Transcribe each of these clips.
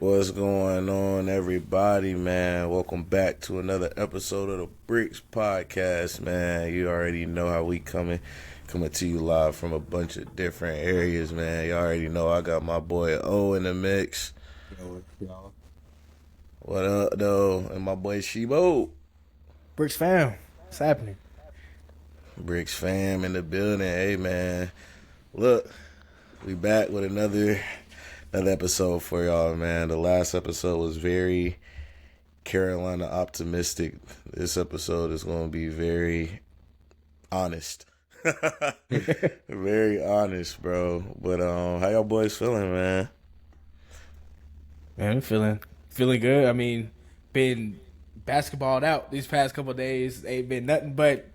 What's going on, everybody, man? Welcome back to another episode of the Brickz podcast, man. You already know how we coming to you live from a bunch of different areas, man. You already know I got my boy O in the mix. Yo. What up, though? And my boy Shebo. Brickz fam, what's happening? Brickz fam in the building. Hey, man. Look, we back with another episode for y'all, man. The last episode was very Carolina optimistic. This episode is going to be very honest. Very honest, bro. But how y'all boys feeling, man? Man, feeling good. I mean, been basketballed out these past couple of days. Ain't been nothing but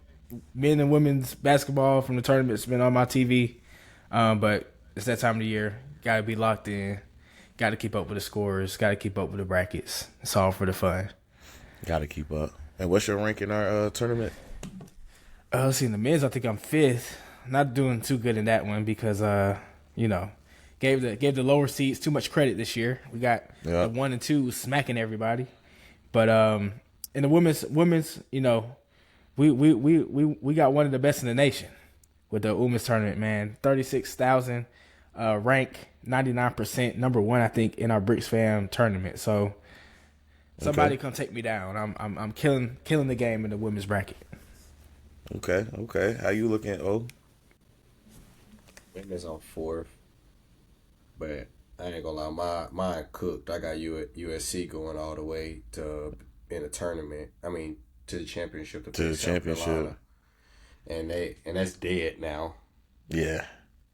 men and women's basketball from the tournament's been on my TV. But it's that time of the year. Got to be locked in. Got to keep up with the scores. Got to keep up with the brackets. It's all for the fun. Got to keep up. And what's your rank in our tournament? Let's see, in the men's, I think I'm 5th. Not doing too good in that one because, gave the lower seeds too much credit this year. We got the 1 and 2 smacking everybody. But in the women's, we got one of the best in the nation with the women's tournament, man. 36,000 rank, 99%, number 1, I think, in our Brickz fam tournament. So somebody come take me down. I'm killing the game in the women's bracket. Okay. How you looking, O? Women's on 4th. But I ain't gonna lie, mine cooked. I got USC going all the way to in the tournament. I mean, to the championship. To the championship. And that's dead now. Yeah.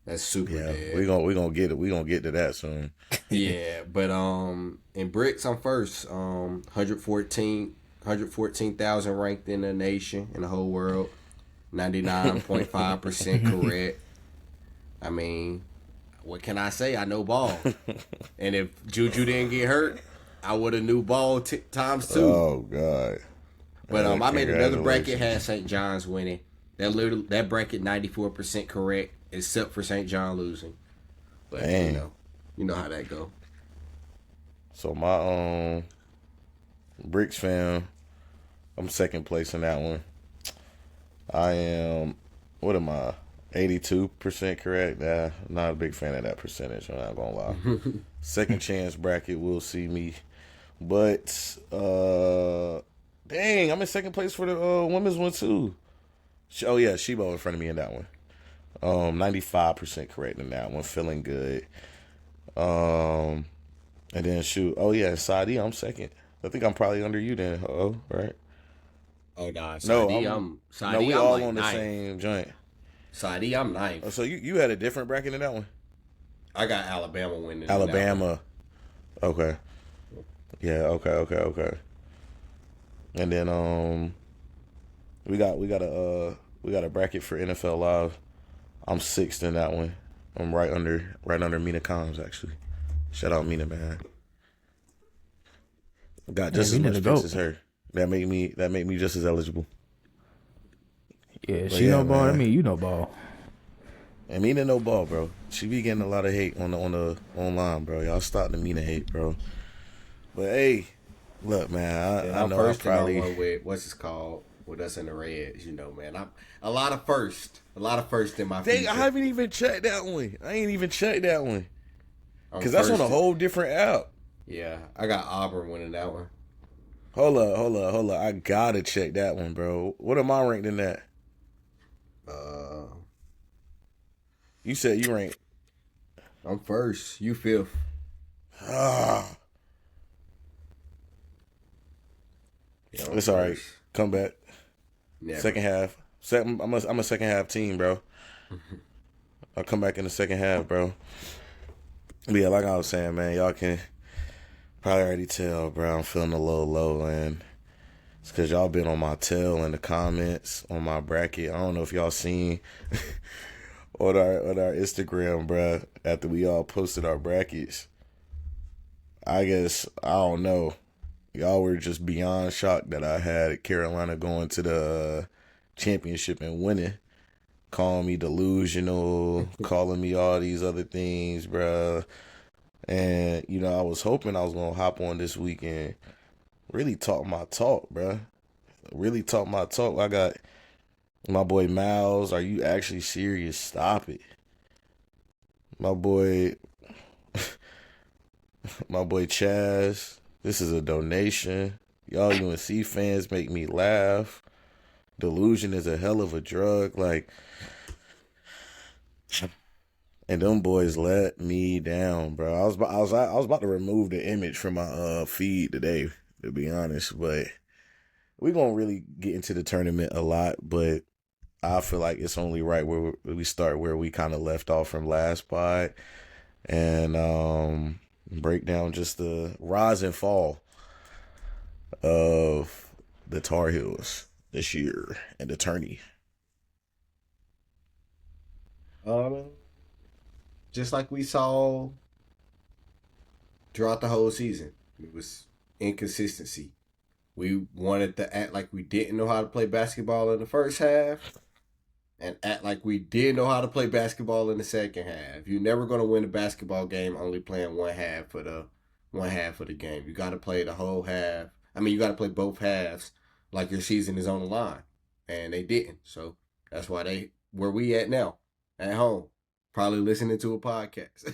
That's super dead. We gonna get it. We gonna get to that soon. Yeah, but in Brickz I'm first. 114,000 ranked in the nation, in the whole world. 99.5% correct. I mean, what can I say? I know ball. And if Juju didn't get hurt, I would have knew ball times 2. Oh God. But I made another bracket, had St. John's winning. That bracket 94% correct, except for St. John losing. But you know how that go. So my Brickz fam, I'm second place in that one. I am, what am I? 82% correct. Nah, not a big fan of that percentage. I'm not gonna lie. Second chance bracket will see me, but dang, I'm in second place for the women's one too. Oh yeah, Shebo in front of me in that one. 95% correct in that one. Feeling good. And then shoot. Oh yeah, Saudi, I'm second. I think I'm probably under you then. Oh, right. Oh nah, we I'm all like on the 9th. same joint. Saudi, I'm 9th. Oh, so you had a different bracket in that one? I got Alabama winning. Alabama. Okay. Yeah. Okay. And then we got a bracket for NFL Live. I'm 6th in that one. I'm right under Mina Combs actually. Shout out Mina, man. Got just as much picks as her. That make me just as eligible. Yeah, But she know ball. man. I mean, you know ball. And Mina no ball, bro. She be getting a lot of hate on the online, bro. Y'all stop the Mina hate, bro. But hey, look, man, I know I probably with what's it called with us in the Reds. Man, I'm a lot of first in my future. I haven't even checked that one. I ain't even checked that one because that's first on a whole different app. Yeah, I got Auburn winning that one. Hold up. I gotta check that one, bro. What am I ranked in that? You said you ranked. I'm first. You 5th. It's all right. Come back. Never. Second half. I'm a second half team, bro. I'll come back in the second half, bro. But yeah, like I was saying, man, y'all can probably already tell, bro. I'm feeling a little low, and it's because y'all been on my tail in the comments on my bracket. I don't know if y'all seen on our Instagram, bro. After we all posted our brackets, I guess I don't know. Y'all were just beyond shocked that I had Carolina going to the championship and winning. Calling me delusional, calling me all these other things, bruh. And, I was hoping I was going to hop on this weekend, really talk my talk, bro. Really talk my talk. I got my boy Miles. Are you actually serious? Stop it. My boy, my boy Chaz. This is a donation. Y'all UNC fans make me laugh. Delusion is a hell of a drug. Like, and them boys let me down, bro. I was about to remove the image from my feed today, to be honest. But we're gonna really get into the tournament a lot. But I feel like it's only right where we start where we kind of left off from last pod, and break down just the rise and fall of the Tar Heels this year and the tourney. Just like we saw throughout the whole season, it was inconsistency. We wanted to act like we didn't know how to play basketball in the first half and act like we did know how to play basketball in the second half. You're never going to win a basketball game only playing one half of the game. You got to play the whole half. I mean, you got to play both halves like your season is on the line. And they didn't. So that's why where we at now, at home. Probably listening to a podcast.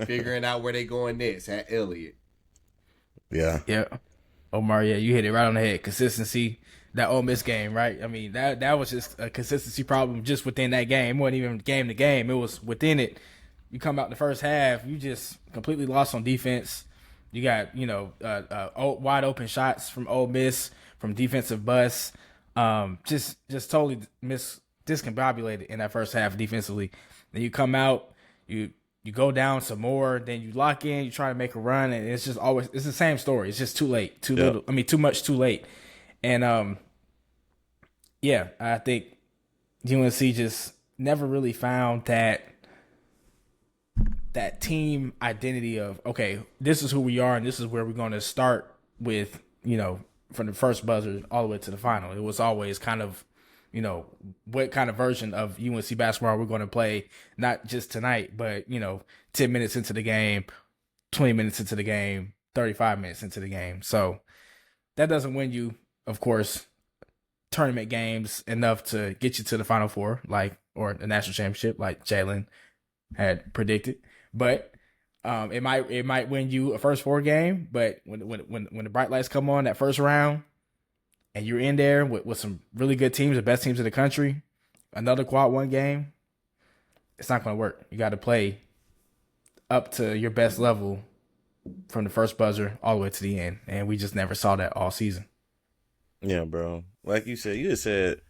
Figuring out where they going next at Elliott. Yeah. Yeah. Omar, yeah, you hit it right on the head. Consistency. That Ole Miss game, right? I mean, that was just a consistency problem just within that game. It wasn't even game to game. It was within it. You come out the first half, you just completely lost on defense. You got, wide open shots from Ole Miss, from defensive busts. Just totally discombobulated in that first half defensively. Then you come out, you go down some more, then you lock in, you try to make a run, and it's just always the same story. It's just too late, too little. I mean, too much, too late. And I think UNC just never really found that team identity of, okay, this is who we are and this is where we're going to start with, from the first buzzer all the way to the final. It was always kind of, what kind of version of UNC basketball we're going to play, not just tonight, but, 10 minutes into the game, 20 minutes into the game, 35 minutes into the game. So that doesn't win you, of course, tournament games enough to get you to the Final Four, or the national championship, like Jayden had predicted. But it might win you a first four game. But when the bright lights come on that first round, and you're in there with some really good teams, the best teams in the country, another quad one game, it's not going to work. You got to play up to your best level from the first buzzer all the way to the end. And we just never saw that all season. Yeah, bro. Like you just said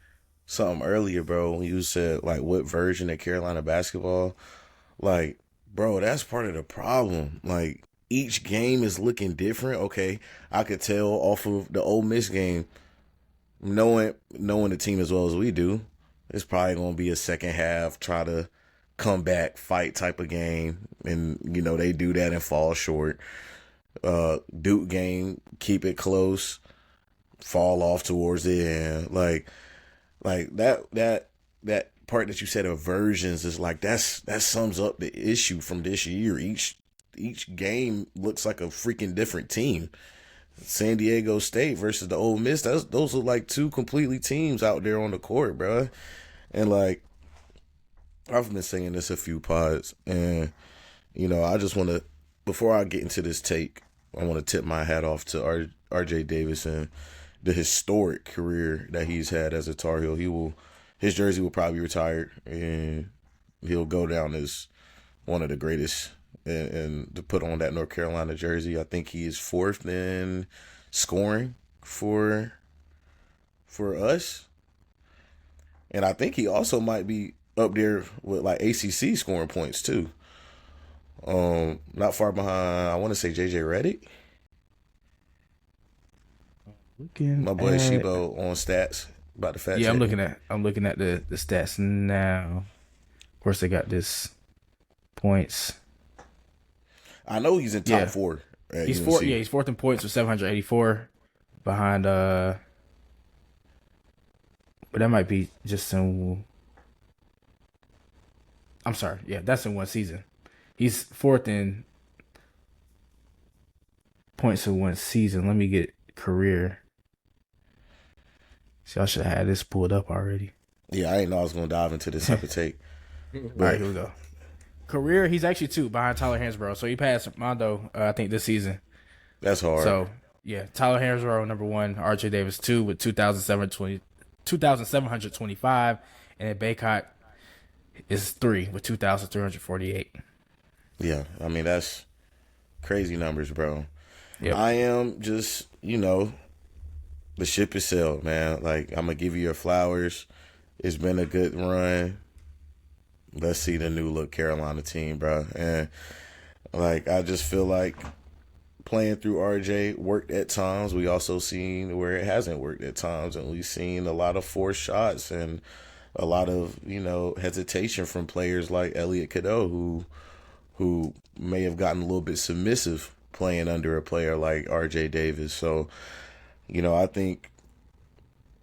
something earlier, bro, when you said, what version of Carolina basketball. Bro, that's part of the problem. Each game is looking different. Okay, I could tell off of the Ole Miss game, knowing the team as well as we do, it's probably going to be a second half, try to come back, fight type of game. And, they do that and fall short. Duke game, keep it close, fall off towards the end. That part that you said of versions is that sums up the issue from this year. Each game looks like a freaking different team. San Diego State versus the Ole Miss, those are like two completely teams out there on the court, bro. And I've been saying this a few pods, and I just want to, before I get into this take, I want to tip my hat off to RJ Davis and the historic career that he's had as a Tar Heel. His jersey will probably retire, and he'll go down as one of the greatest. And to put on that North Carolina jersey, I think he is fourth in scoring for us. And I think he also might be up there with ACC scoring points too. Not far behind, I want to say JJ Redick. My boy Shebo on stats about the fat. Yeah, I'm looking at the stats now. Of course, they got this points. I know he's in top four. He's fourth. Yeah, he's fourth in points with 784, behind. But that might be just in. I'm sorry. Yeah, that's in one season. He's fourth in points in one season. Let me get career. See, I should have had this pulled up already. Yeah, I didn't know I was gonna dive into this type of take. All right, here we go. Career, he's actually 2 behind Tyler Hansbrough. So he passed Mondo, I think, this season. That's hard. So, yeah, Tyler Hansbrough, number 1. RJ Davis, 2 with 2,725. And then Baycott is 3 with 2,348. Yeah, I mean, that's crazy numbers, bro. Yep. I am just, the ship is sailed, man. Like, I'm going to give you your flowers. It's been a good run. Let's see the new look Carolina team, bro. And, like, I just feel like playing through RJ worked at times. We also seen where it hasn't worked at times. And we've seen a lot of forced shots and a lot of, hesitation from players like Elliot Cadeau, who may have gotten a little bit submissive playing under a player like RJ Davis. So, I think,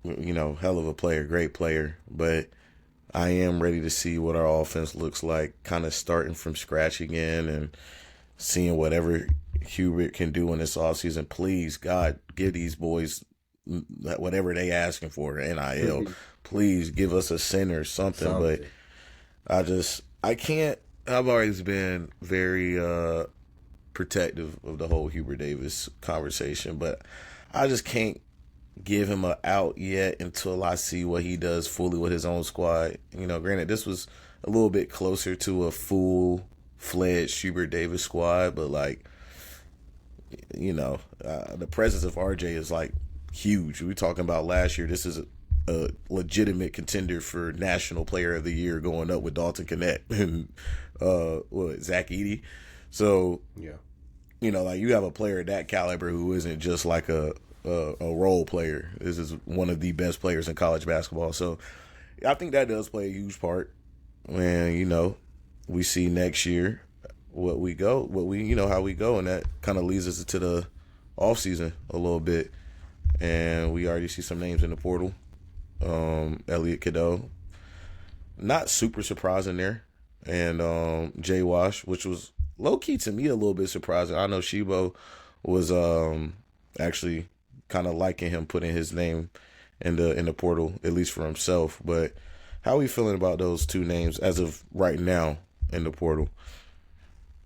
hell of a player, great player. But I am ready to see what our offense looks like, kind of starting from scratch again and seeing whatever Hubert can do in this offseason. Please, God, give these boys whatever they asking for, NIL. Please give us a center or something. But I can't. I've always been very protective of the whole Hubert Davis conversation, but I just can't give him a out yet until I see what he does fully with his own squad. Granted, this was a little bit closer to a full-fledged Hubert Davis squad, but the presence of RJ is like huge. We were talking about last year. This is a legitimate contender for National Player of the Year, going up with Dalton Knecht and Zach Edey. So yeah, you have a player of that caliber who isn't just like a role player. This is one of the best players in college basketball. So I think that does play a huge part. And we see next year how we go, and that kind of leads us to the offseason a little bit. And we already see some names in the portal. Elliot Cadeau, not super surprising there, and Jay Wash, which was low key to me a little bit surprising. I know Shebo was actually kind of liking him putting his name in the portal, at least for himself. But how are we feeling about those 2 names as of right now in the portal?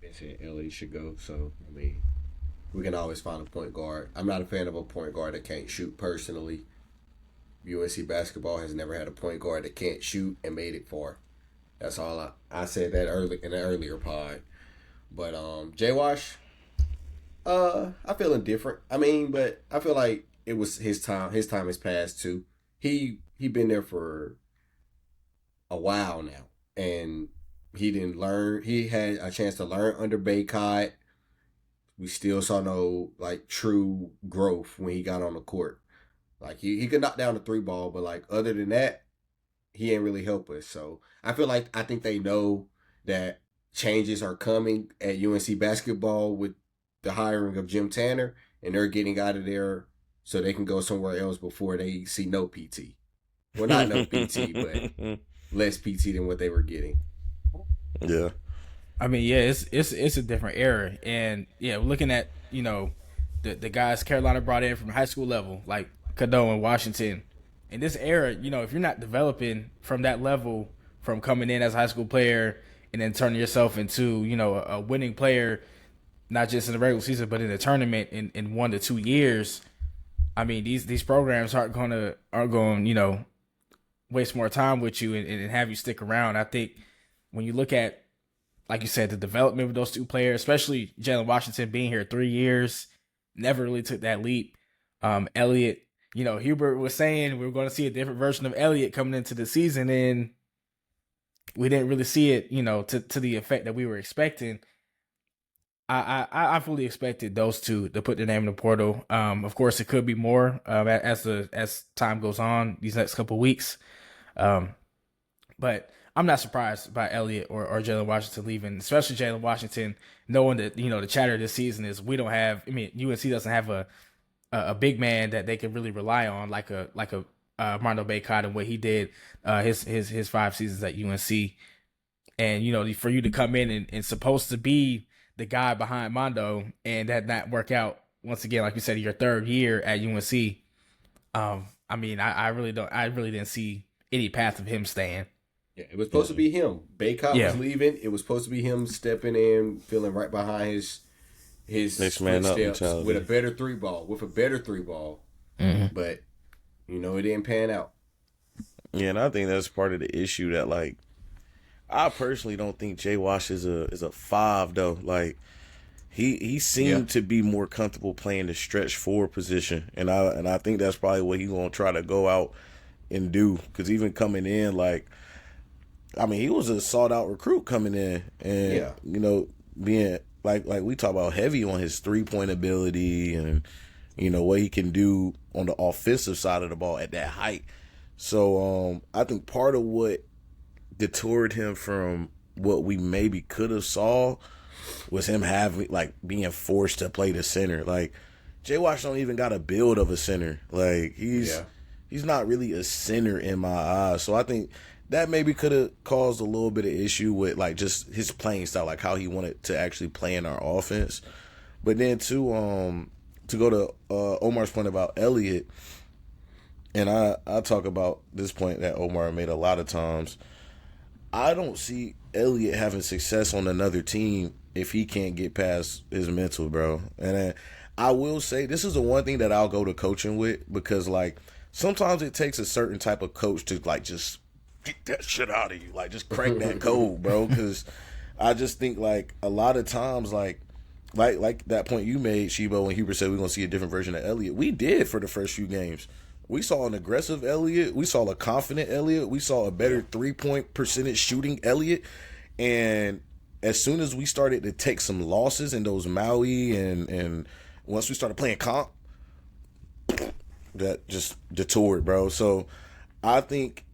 They said Elliot should go, so I mean, we can always find a point guard. I'm not a fan of a point guard that can't shoot personally. UNC basketball has never had a point guard that can't shoot and made it far. That's all I said that early in the earlier pod. But Jay Wash, I feel indifferent. I mean, but I feel like it was his time. His time has passed too. He been there for a while now, and he didn't learn. He had a chance to learn under Baycott. We still saw no true growth when he got on the court. He could knock down the 3 ball, but other than that, he ain't really help us. So I think they know that changes are coming at UNC basketball with the hiring of Jim Tanner, and they're getting out of there so they can go somewhere else before they see no PT. Well, not no PT, but less PT than what they were getting. Yeah. I mean, yeah, it's a different era, and yeah, looking at the guys Carolina brought in from high school level, like Cadeau in Washington. In this era, if you're not developing from that level, from coming in as a high school player and then turning yourself into, a winning player, not just in the regular season, but in the tournament in 1 to 2 years, I mean, these programs aren't going waste more time with you and have you stick around. I think when you look at, like you said, the development of those 2 players, especially Jalen Washington being here 3 years, never really took that leap. Elliot, Hubert was saying we were going to see a different version of Elliot coming into the season, and we didn't really see it, to the effect that we were expecting. I fully expected those 2 to put their name in the portal. Of course, it could be more as time goes on these next couple of weeks. But I'm not surprised by Elliott or Jalen Washington leaving, especially Jalen Washington, knowing that, the chatter this season is UNC doesn't have a big man that they can really rely on like a Mondo Baycott and what he did his 5 seasons at UNC. And, for you to come in and supposed to be the guy behind Mondo and that not work out, once again, like you said, your third year at UNC. I really didn't see any path of him staying. Yeah, it was supposed to be him. Baycott was leaving. It was supposed to be him stepping in, feeling right behind his next man up mentality. with a better three ball. Mm-hmm. But it didn't pan out. Yeah, and I think that's part of the issue that, like, I personally don't think Jay Wash is a 5 though. Like, he seemed to be more comfortable playing the stretch 4 position, and I think that's probably what he's gonna try to go out and do. Because even coming in, like, I mean, he was a sought out recruit coming in, and being like we talk about heavy on his 3-point ability and what he can do on the offensive side of the ball at that height. So I think part of what detoured him from what we maybe could have saw was him being forced to play the center. Like, Jay Wash don't even got a build of a center. Like, he's not really a center in my eyes. So I think that maybe could have caused a little bit of issue with, like, just his playing style, like how he wanted to actually play in our offense. But then to go to Omar's point about Elliott, and I talk about this point that Omar made a lot of times. I don't see Elliott having success on another team if he can't get past his mental, bro. And I will say this is the one thing that I'll go to coaching with, because, like, sometimes it takes a certain type of coach to, like, just get that shit out of you, like, just crack that code, bro. Because I just think, like, a lot of times, like that point you made, Shebo, when Hubert said we're gonna see a different version of Elliott. We did for the first few games. We saw an aggressive Elliott. We saw a confident Elliott. We saw a better 3-point percentage shooting Elliott. And as soon as we started to take some losses in those Maui and once we started playing comp, that just detoured, bro. So I think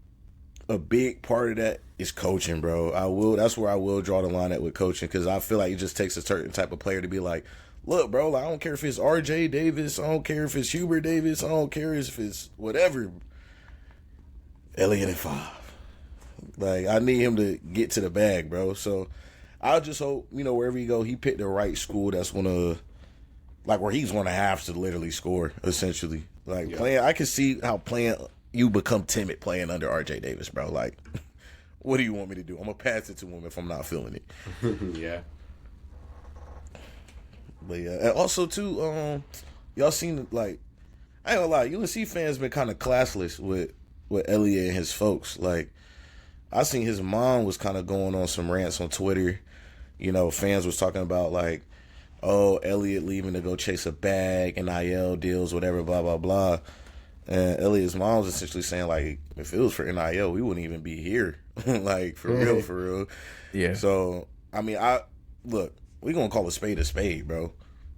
a big part of that is coaching, bro. That's where I will draw the line at with coaching, because I feel like it just takes a certain type of player to be like, look, bro, like, I don't care if it's RJ Davis. I don't care if it's Hubert Davis. I don't care if it's whatever. Elliott at 5. Like, I need him to get to the bag, bro. So I just hope, wherever he go, he picked the right school that's going to, like, where he's going to have to literally score, essentially. Like, playing, I can see how you become timid playing under RJ Davis, bro. Like, what do you want me to do? I'm going to pass it to him if I'm not feeling it. Yeah. But yeah, and also too, y'all seen, like, I ain't gonna lie, UNC fans been kind of classless with Elliott and his folks. Like, I seen his mom was kind of going on some rants on Twitter. Fans was talking about, like, oh, Elliott leaving to go chase a bag, NIL deals, whatever, blah blah blah. And Elliott's mom was essentially saying, like, if it was for NIL, we wouldn't even be here. Like, for real. Yeah. So I mean, look. We gonna call a spade, bro.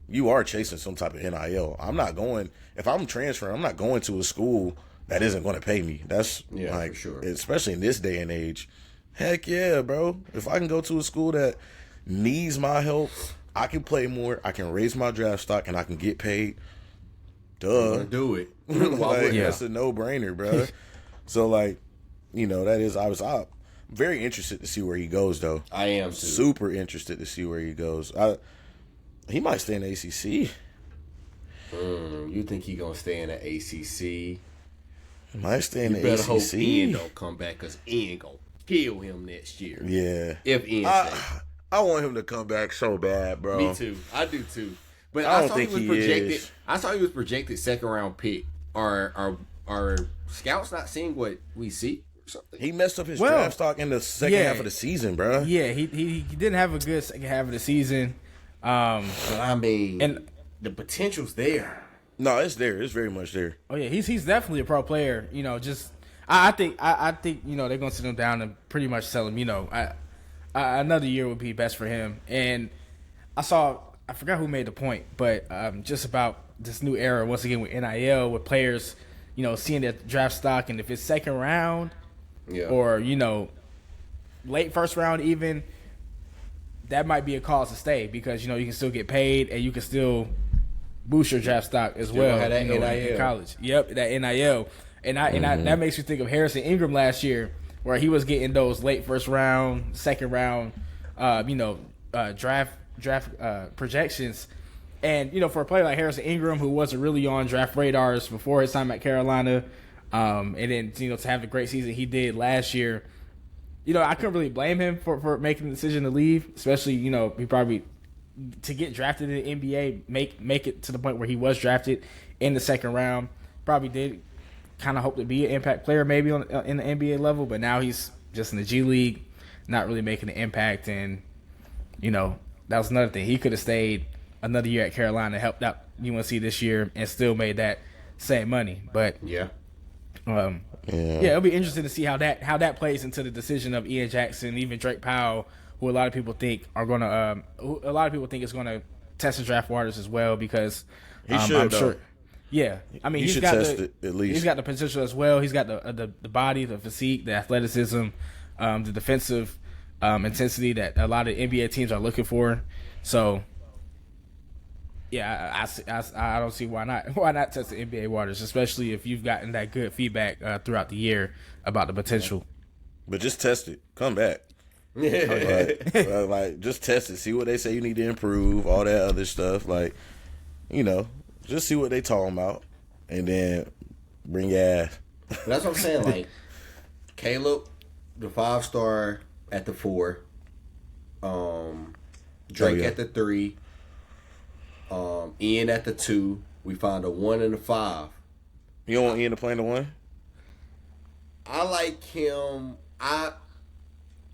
You are chasing some type of NIL. I'm not going. If I'm transferring, I'm not going to a school that isn't going to pay me. That's like, for sure. Especially in this day and age. Heck yeah, bro. If I can go to a school that needs my help, I can play more. I can raise my draft stock, and I can get paid. Duh, do it. Like, that's a no-brainer, bro. So, like, that is. I'm very interested to see where he goes, though. I am too. Super interested to see where he goes. He might stay in the ACC. You think he gonna stay in the ACC? He might stay in the ACC. You better hope Ian don't come back, because Ian gonna kill him next year. Yeah. If Ian stays. I want him to come back so bad, bro. Me too. I do too. But I don't think he is. I saw he was projected 2nd round pick. Are scouts not seeing what we see? Something. He messed up his draft stock in the second half of the season, bro. Yeah, he didn't have a good second half of the season. But I mean, and the potential's there. No, it's there. It's very much there. Oh yeah, he's definitely a pro player. I think they're gonna sit him down and pretty much tell him, another year would be best for him. And I forgot who made the point, but just about this new era once again with NIL, with players, seeing their draft stock, and if it's 2nd round. Yeah. Or, late 1st round even, that might be a cause to stay, because, you can still get paid and you can still boost your draft stock as well. Have that NIL. In college. Yep, that NIL. And that makes me think of Harrison Ingram last year where he was getting those late first round, second round, draft projections. And, for a player like Harrison Ingram, who wasn't really on draft radars before his time at Carolina, and then, to have the great season he did last year, I couldn't really blame him for making the decision to leave, especially, he probably, to get drafted in the NBA, make it to the point where he was drafted in the second round, probably did kind of hope to be an impact player maybe in the NBA level, but now he's just in the G League, not really making an impact, and, that was another thing. He could have stayed another year at Carolina, helped out UNC this year, and still made that same money. But it'll be interesting to see how that plays into the decision of Ian Jackson, even Drake Powell, who a lot of people think is going to test the draft waters as well, because I'm sure. Yeah, I mean, he's got test it at least. He's got the potential as well. He's got the body, the physique, the athleticism, the defensive intensity that a lot of NBA teams are looking for. So. Yeah, I don't see why not test the NBA waters, especially if you've gotten that good feedback throughout the year about the potential. But just test it. Come back. Like just test it. See what they say you need to improve. All that other stuff. Like, just see what they talking about, and then bring your ass. That's what I'm saying. Like Caleb, the 5-star at the 4. Drake at the 3. Ian at the 2. We found a 1 and a 5. You don't want Ian to play in the 1? I like him.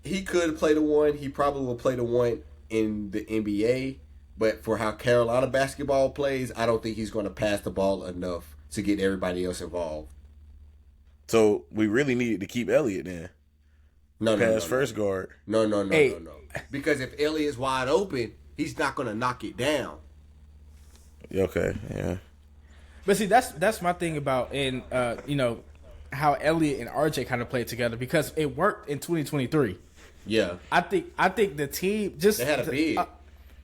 He could play the 1. He probably will play the 1 in the NBA. But for how Carolina basketball plays, I don't think he's going to pass the ball enough to get everybody else involved. So we really needed to keep Elliott then. No. First guard. No. Because if Elliott's wide open, he's not going to knock it down. Okay, yeah. But see, that's my thing about how Elliott and RJ kind of played together, because it worked in 2023. Yeah, I think the team just they had a big.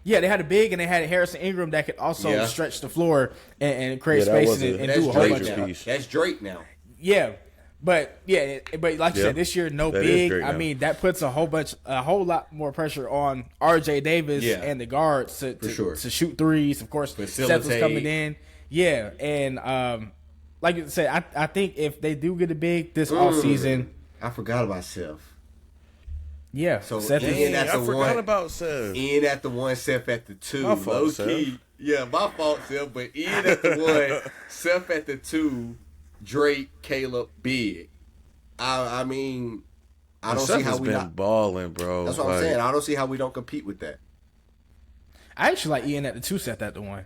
They had a big, and they had Harrison Ingram that could also stretch the floor and create space and do a whole bunch of piece. That's Drake now. Yeah. But like you said, this year no big. I mean, that puts a whole lot more pressure on RJ Davis and the guards to shoot threes. Of course, Seth was coming in. Yeah, and like you said, I think if they do get a big this offseason, I forgot about Seth. Yeah, so Seth Ian at the I forgot about Seth. Ian at the 1, Seth at the 2. My fault, Low Seth. key, yeah, my fault, Seth. But Ian at the 1, Seth at the 2. Drake, Caleb, big. I mean, I don't see how we not balling, bro. That's what I'm saying. I don't see how we don't compete with that. I actually like Ian at the 2, Seth at the 1.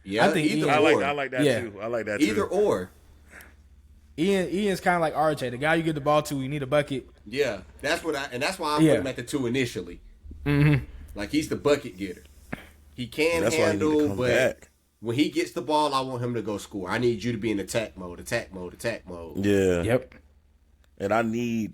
Yeah, I think either I or. like that too. I like that too. Either or. Ian's kind of like RJ, the guy you get the ball to, you need a bucket. Yeah, that's why I put him at the 2 initially. Mm-hmm. Like he's the bucket getter. He can handle, but back. When he gets the ball, I want him to go score. I need you to be in attack mode. Yeah. Yep. And I need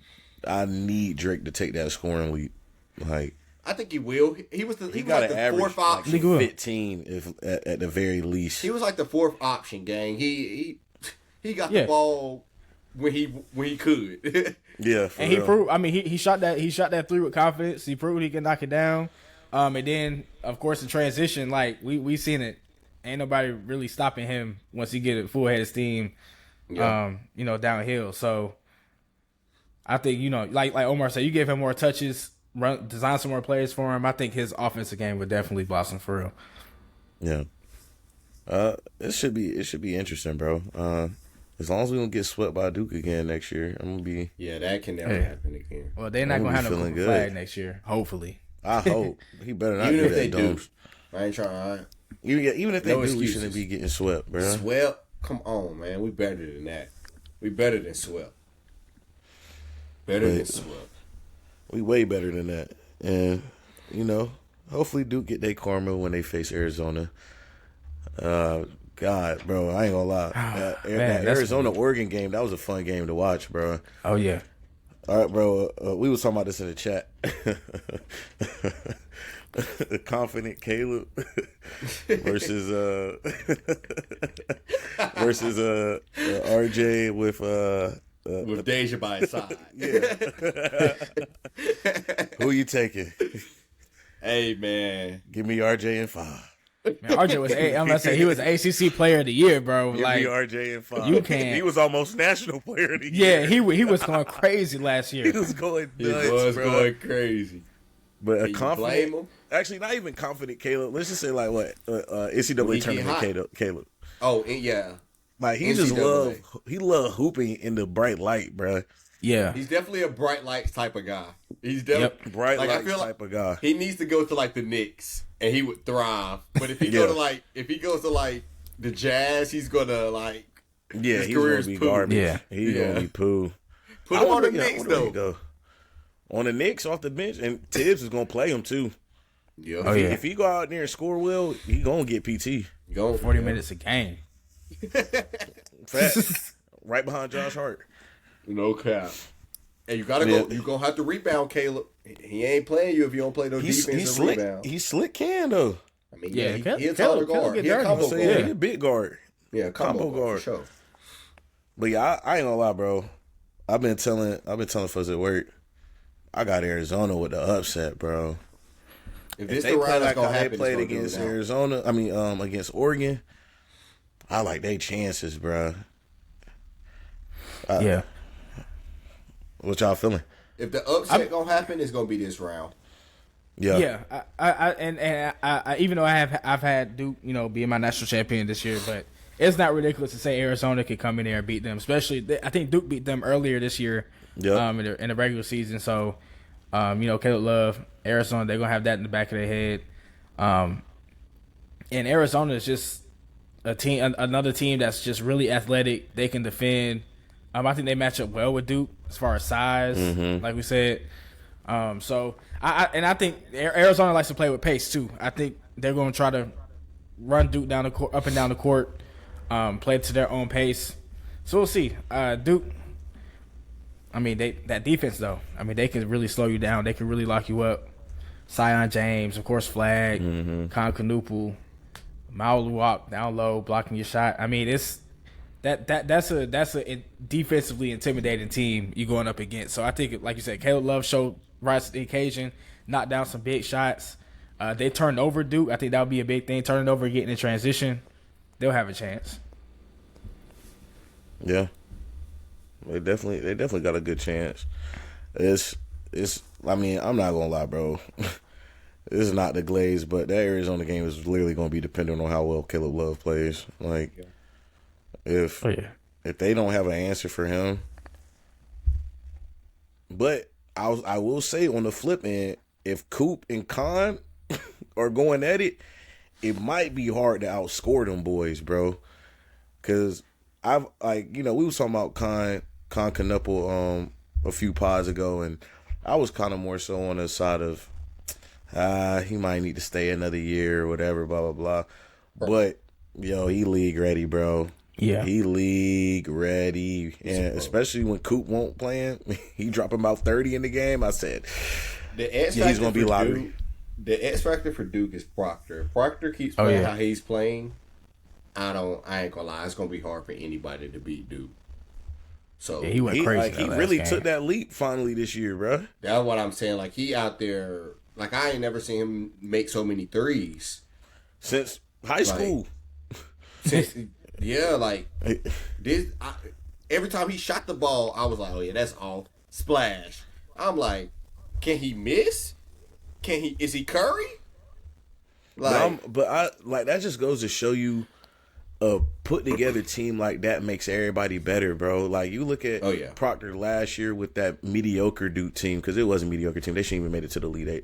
Drake to take that scoring leap. Like, I think he will. He got like an the average 4th option. like 15 if at the very least. He was like the 4th option, gang. He got the ball when he could. Yeah, and he proved. I mean, he shot that 3 with confidence. He proved he can knock it down. And then of course the transition, like we seen it. Ain't nobody really stopping him once he get a full head of steam. Downhill. So I think like Omar said, you give him more touches, design some more plays for him. I think his offensive game would definitely blossom for real. Yeah. It should be interesting, bro. As long as we don't get swept by Duke again next year, I'm gonna be. Yeah, that can never happen again. Well, they're not gonna have no flag next year. Hopefully, I hope he better not. Even do if that they dumb. do, I ain't trying. Even if they do, excuses. we shouldn't be getting swept, bro. Swept? Come on, man. We better than that. We better than swept. Than swept. We way better than that, and hopefully Duke get their karma when they face Arizona. God, bro, I ain't gonna lie. That Arizona-Oregon game, that was a fun game to watch, bro. Oh, yeah. All right, bro, we was talking about this in the chat. The confident Caleb versus RJ with with Deja by his side. Yeah. Who you taking? Hey, man. Give me RJ in 5. Man, RJ was I'm gonna say he was ACC Player of the Year, bro. Give like me RJ in 5. you can't. He was almost National Player of the Year. Yeah, he was going crazy last year. He was going nuts, He was bro. going crazy. But a Can you blame confident, him? actually not even confident Caleb. Let's just say like what NCAA tournament Caleb. Oh, yeah. Like he just NCAA. love hooping in the bright light, bro. Yeah, He's definitely a bright lights type of guy. He's definitely Bright like, light I feel type of guy. He needs to go to like the Knicks and he would thrive. But if he goes to like the Jazz, he's gonna like Yeah, his he's gonna career's be poo. garbage. Yeah. He's Yeah. gonna be poo. Put him on the Knicks though. Go. On the Knicks off the bench, and Tibbs is gonna play him too. Yeah. Oh, yeah. If he go out there and score well, he gonna get PT. Go 40 minutes a game. Fact. Right behind Josh Hart. No cap. And you gotta go. You gonna have to rebound, Caleb. He ain't playing you if you don't play no defense and slick. rebound. He's slick can though. I mean, Yeah, he's a taller guard. He's a combo So, guard. yeah, he a big guard. Yeah, combo guard. For sure. But yeah, I ain't gonna lie, bro. I've been telling folks at work, I got Arizona with the upset, bro. If If this they the play round like that's how gonna they happen, played it's gonna against go down. Arizona, against Oregon, I like their chances, bro. Yeah. What y'all feeling? If the upset gonna happen, it's gonna be this round. Yeah. Yeah, I even though I've had Duke, being my national champion this year, but it's not ridiculous to say Arizona could come in there and beat them. Especially, I think Duke beat them earlier this year, in the regular season. So, Caleb Love, Arizona, they're gonna have that in the back of their head. And Arizona is just a team, another team that's just really athletic. They can defend. I think they match up well with Duke as far as size, like we said. So I think Arizona likes to play with pace too. I think they're going to try to run Duke down the court, up and down the court, play to their own pace. So we'll see. Duke. I mean, that defense though. I mean, they can really slow you down. They can really lock you up. Sion James, of course, Flag, Con Knuppel, Mauluak down low, blocking your shot. I mean, it's that's a defensively intimidating team you going up against. So I think, like you said, Caleb Love showed rise to the occasion, knocked down some big shots. They turned over Duke. I think that would be a big thing. Turning over, getting in transition, they'll have a chance. Yeah. They definitely got a good chance. It's I mean, I'm not gonna lie, bro. This is not the Glaze, but that Arizona game is literally gonna be dependent on how well Caleb Love plays. Like if they don't have an answer for him. But I will say on the flip end, if Coop and Con are going at it, it might be hard to outscore them boys, bro. Cause I've we was talking about Con Knuppel a few pods ago, and I was kind of more so on the side of he might need to stay another year or whatever, blah blah blah. But he league ready, bro. Yeah, he league ready, and especially when Coop won't play, he dropping about 30 in the game. I said, he's gonna be lottery. The X factor for Duke is Proctor. If Proctor keeps playing how he's playing, I ain't gonna lie, it's gonna be hard for anybody to beat Duke. So he went crazy. He really took that leap finally this year, bro. That's what I'm saying. Like, he out there, like, I ain't never seen him make so many threes since high school. Like this. Every time he shot the ball, I was like, oh yeah, that's off. Splash. I'm like, can he miss? Is he Curry? Like, but that just goes to show you a put together team like that makes everybody better, bro. Like, you look at Proctor last year with that mediocre Duke team, because it was a mediocre team. They shouldn't even made it to the Elite Eight.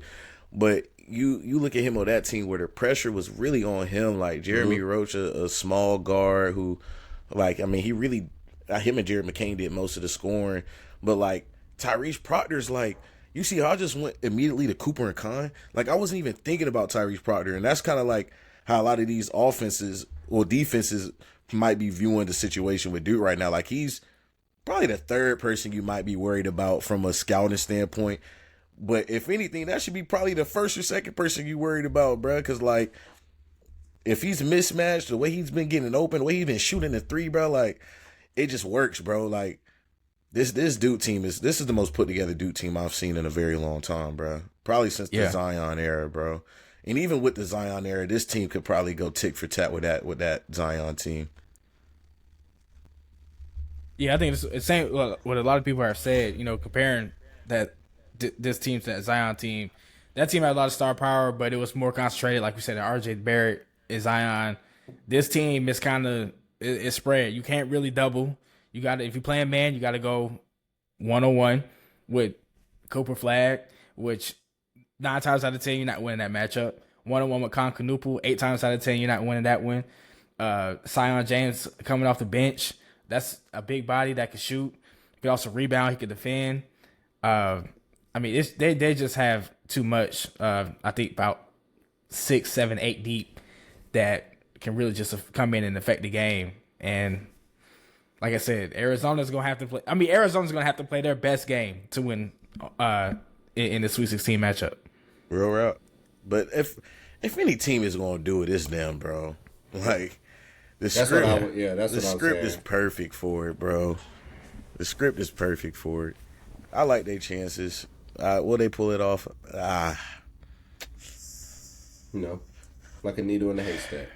But you look at him on that team where the pressure was really on him. Like Jeremy Roach, a small guard who, he really, him and Jared McCain did most of the scoring. But like Tyrese Proctor's you see how I just went immediately to Cooper and Con? Like, I wasn't even thinking about Tyrese Proctor. And that's kind of like how a lot of these offenses or defenses might be viewing the situation with Duke right now. Like, he's probably the third person you might be worried about from a scouting standpoint. But if anything, that should be probably the first or second person you worried about, bro. Because, if he's mismatched, the way he's been getting open, the way he's been shooting the three, bro, it just works, bro. This Duke team is the most put together Duke team I've seen in a very long time, bro. Probably since the Zion era, bro. And even with the Zion era, this team could probably go tick for tat with that Zion team. Yeah, I think it's the same. What a lot of people have said, comparing that this team to that Zion team. That team had a lot of star power, but it was more concentrated, like we said, in R.J. Barrett and Zion. This team is kind of it's spread. You can't really double. You got to, if you're playing man, you got to go 1-on-1 with Cooper Flag, which 9 times out of 10 you're not winning that matchup. 1-on-1 with Con Canuple, 8 times out of 10 you're not winning that one. Sion James coming off the bench, that's a big body that can shoot. He can also rebound. He can defend. I mean, they just have too much. I think about 6, 7, 8 deep that can really just come in and affect the game. And like I said, Arizona's gonna have to play. I mean, Arizona's gonna have to play their best game to win in the Sweet 16 matchup. Real route. But if any team is gonna do it, it's them, bro. Like the script is perfect for it, bro. The script is perfect for it. I like their chances. Will they pull it off? No, like a needle in a haystack.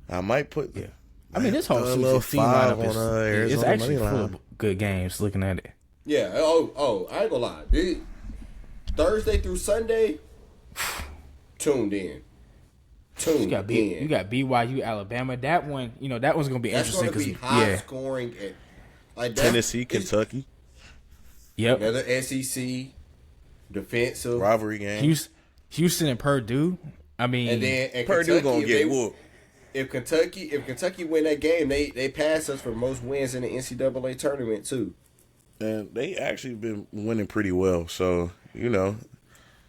I might put. Yeah. I mean, this whole Sweet 16 lineup is actually full of good games. Looking at it. Yeah. Oh, I ain't gonna lie. Thursday through Sunday, tuned in. You got BYU, Alabama. That one, that one's gonna be interesting. That's gonna be high scoring. Like Tennessee, Kentucky. Yep. Another SEC defensive rivalry game. Houston and Purdue. I mean, and Purdue gonna get whooped. If Kentucky win that game, they pass us for most wins in the NCAA tournament too. And they actually been winning pretty well. So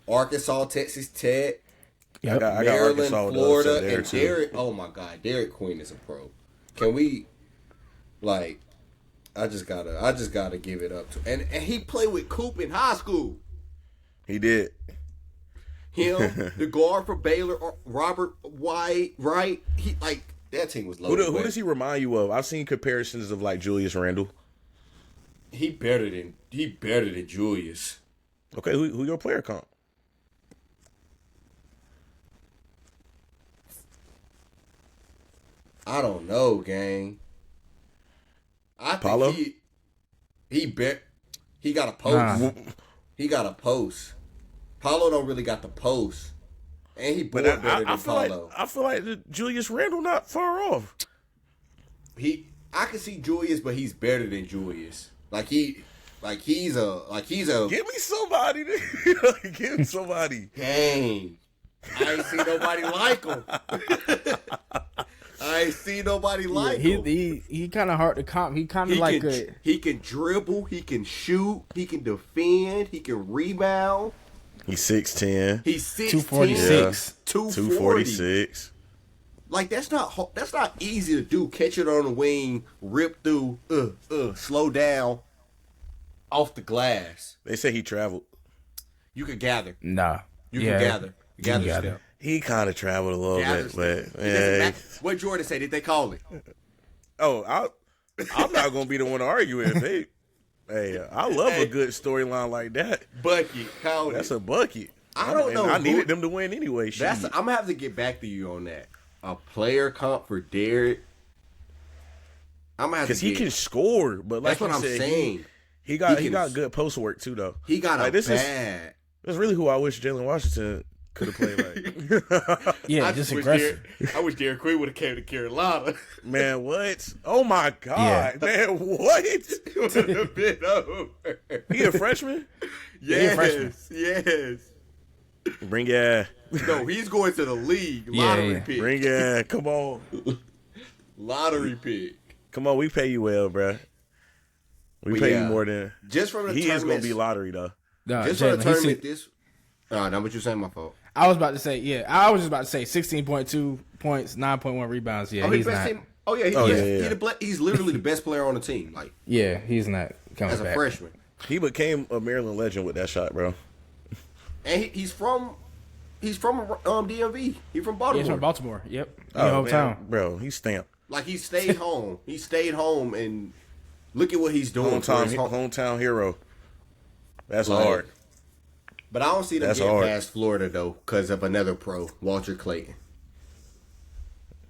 Arkansas, Texas Tech, yep. I got Maryland, Florida, and Derek. Oh my God, Derek Queen is a pro. Can we, I just gotta give it up to, and he played with Coop in high school. He did. Him, the guard for Baylor, Robert White, right? That team was loaded. Who does he remind you of? I've seen comparisons of Julius Randle. He better than Julius. Okay, who your player comp? I don't know, gang. I think Paulo? he got a post. He got a post. Paulo don't really got the post. And he better than Paulo. I feel like Julius Randle not far off. I can see Julius, but he's better than Julius. He's a Give me somebody. Give me somebody. Dang. I ain't seen nobody like him. I ain't seen nobody like him. He kind of hard to comp. He kind of he can dribble, he can shoot, he can defend, he can rebound. He's 6'10". He's 6'10". 246. 246. That's not easy to do. Catch it on the wing, rip through, slow down, off the glass. They say he traveled. You can gather. Nah. You can gather. Gather. He kind of traveled a little bit, but what Jordan say? Did they call it? Oh, I'm not gonna be the one to argue it. Hey, I love a good storyline like that. Bucket, call That's it. a bucket. I don't know. I needed them to win anyway. I'm gonna have to get back to you on that. A player comp for Derek. I'm gonna have to he can score, but that's what I'm saying. He got good post work too, though. He got That's really who I wish Jalen Washington could have played like. Yeah, just aggressive. I wish Derek Queen would have came to Carolina. Man, what? Oh my God, man, what? It would have been over. He a freshman? Yes. Bring ya. No, he's going to the league. Lottery pick. Bring ya. Come on. Lottery pick. Come on, we pay you well, bruh. We pay you more than just from the he is gonna be lottery though. Just from the tournament. Not what you saying. My fault. I was about to say, I was just about to say 16.2 points, 9.1 rebounds. Yeah, he's not. He's literally the best player on the team. He's not coming as a back. freshman. He became a Maryland legend with that shot, bro. And he's from DMV. He's from Baltimore. He's from Baltimore. Yep. Hometown, bro. He's stamped. He stayed home. He stayed home and Look at what he's doing. Hometown hero. That's Like, hard. But I don't see them That's getting hard. past Florida though, because of another pro, Walter Clayton.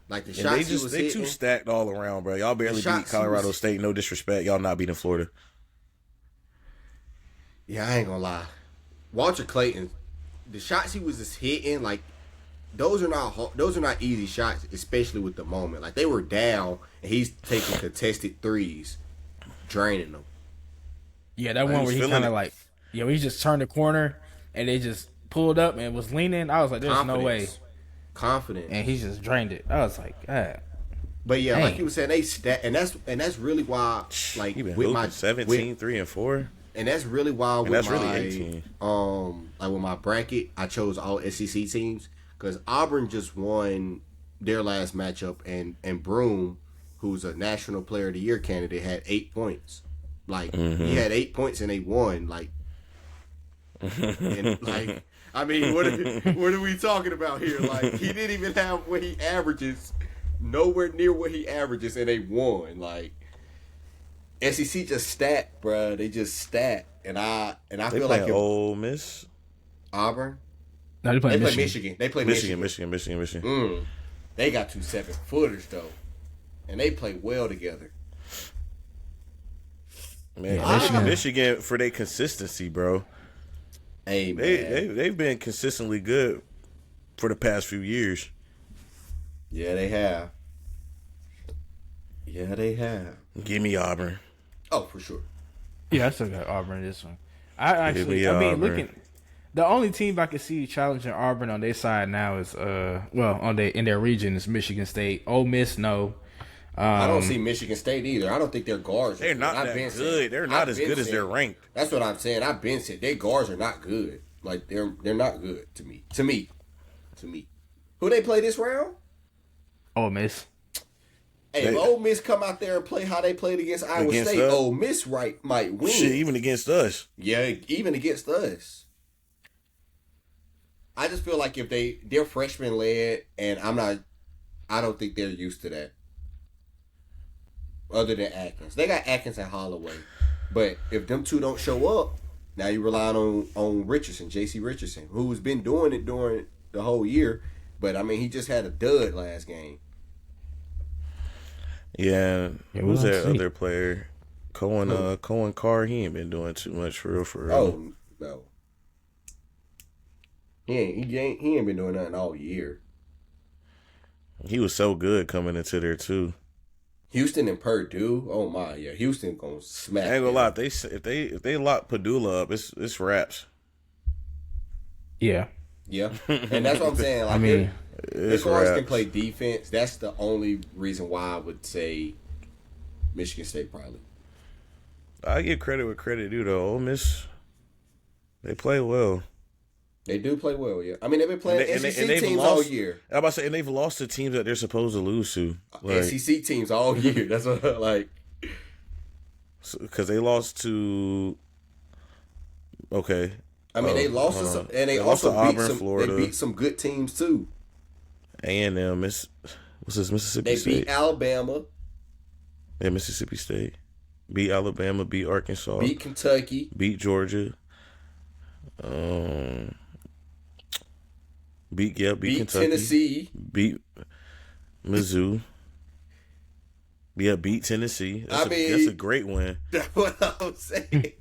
Like the And shots he was they hitting. too stacked all around, bro. Y'all barely beat shots he Colorado was- State. No disrespect, y'all not beating Florida. Yeah, I ain't gonna lie. Walter Clayton, the shots he was just hitting, like those are not easy shots, especially with the moment. Like they were down, and he's taking contested threes, draining them. Yeah, that He one was where he feeling kind of it. like, he just turned the corner and they just pulled up and was leaning. I was like, there's no way. Confident. And he just drained it. I was like, God. But yeah, Dang. like you were saying, they and that's really why, like He been with hooping my 17, 3 and 4. and that's really why with that's my really 18. like with my bracket, I chose all SEC teams because Auburn just won their last matchup, and Broom, who's a National Player of the Year candidate, had 8 points. Like he had 8 points and they won. Like, and like I mean, what are we talking about here? Like he didn't even have what he averages, nowhere near what he averages, and they won. Like SEC just stat, bruh. They just stat, and I They feel like playing if Ole Miss, Auburn, No, they play Michigan. Michigan. They play Michigan. Michigan. They got 2 7-footers though, and they play well together. Man, Yeah, Michigan for their consistency, bro. Hey man, They've been consistently good for the past few years. yeah, they have. Yeah, they have. Give me Auburn. Oh, for sure. Yeah, I still got Auburn in this one. I mean, Auburn. looking, the only team I can see challenging Auburn on their side now is in their region is Michigan State. Ole Miss, no. I don't see Michigan State either. I don't think their guards are They're good. not I've that been good. saying- They're not I've as been good as saying- they're ranked. That's what I'm saying. I've been saying their guards are not good. Like they're not good to me. To me. Who they play this round? Ole Miss. Hey, if Ole Miss come out there and play how they played against Iowa Against State, us? Ole Miss might win. Shit, even against us. Yeah, even against us. I just feel like if they're freshman led, and I don't think they're used to that. Other than Atkins, they got Atkins and Holloway, but if them two don't show up, now you relying on Richardson, J.C. Richardson, who's been doing it during the whole year, but I mean he just had a dud last game. Yeah, Yeah, who's we'll that see. other player? Cohen Carr. He ain't been doing too much for real. Oh no, he ain't been doing nothing all year. He was so good coming into there too. Houston and Purdue, oh my, yeah, Houston gonna smack. I ain't gonna them. lie. If they lock Padula up, it's raps. Yeah. Yeah, and that's what I'm saying. Like, I mean, the It's guards can raps. play defense. That's the only reason why I would say Michigan State probably. I give credit where credit due though. Ole Miss, they play well. They do play well, yeah. I mean, they've been playing And SEC they've teams lost- all year. I'm about to say, and they've lost to teams that they're supposed to lose to. Like, SEC teams all year. That's what like. because they lost to. Okay. I mean, they lost to hold some, on. and they lost also to beat Auburn, some. Florida. They beat some good teams too. A&M, what's this, Mississippi They State? beat Alabama, Yeah, Mississippi State. Beat Alabama, beat Arkansas, beat Kentucky, beat Georgia. Beat beat Kentucky. Tennessee. Beat Mizzou. Yeah, beat Tennessee. That's mean- a great win. That's what I'm saying.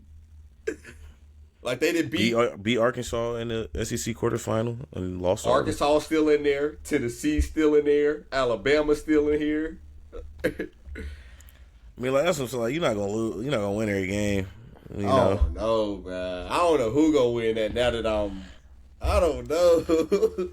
Like they did Beat Arkansas in the SEC quarterfinal and lost to Arkansas still in there, Tennessee still in there, Alabama still in here. I mean, like that's what I'm saying. Like, you're not gonna lose. You're not gonna win every game. You Oh know. no, man! I don't know who gonna win that. Now that I don't know.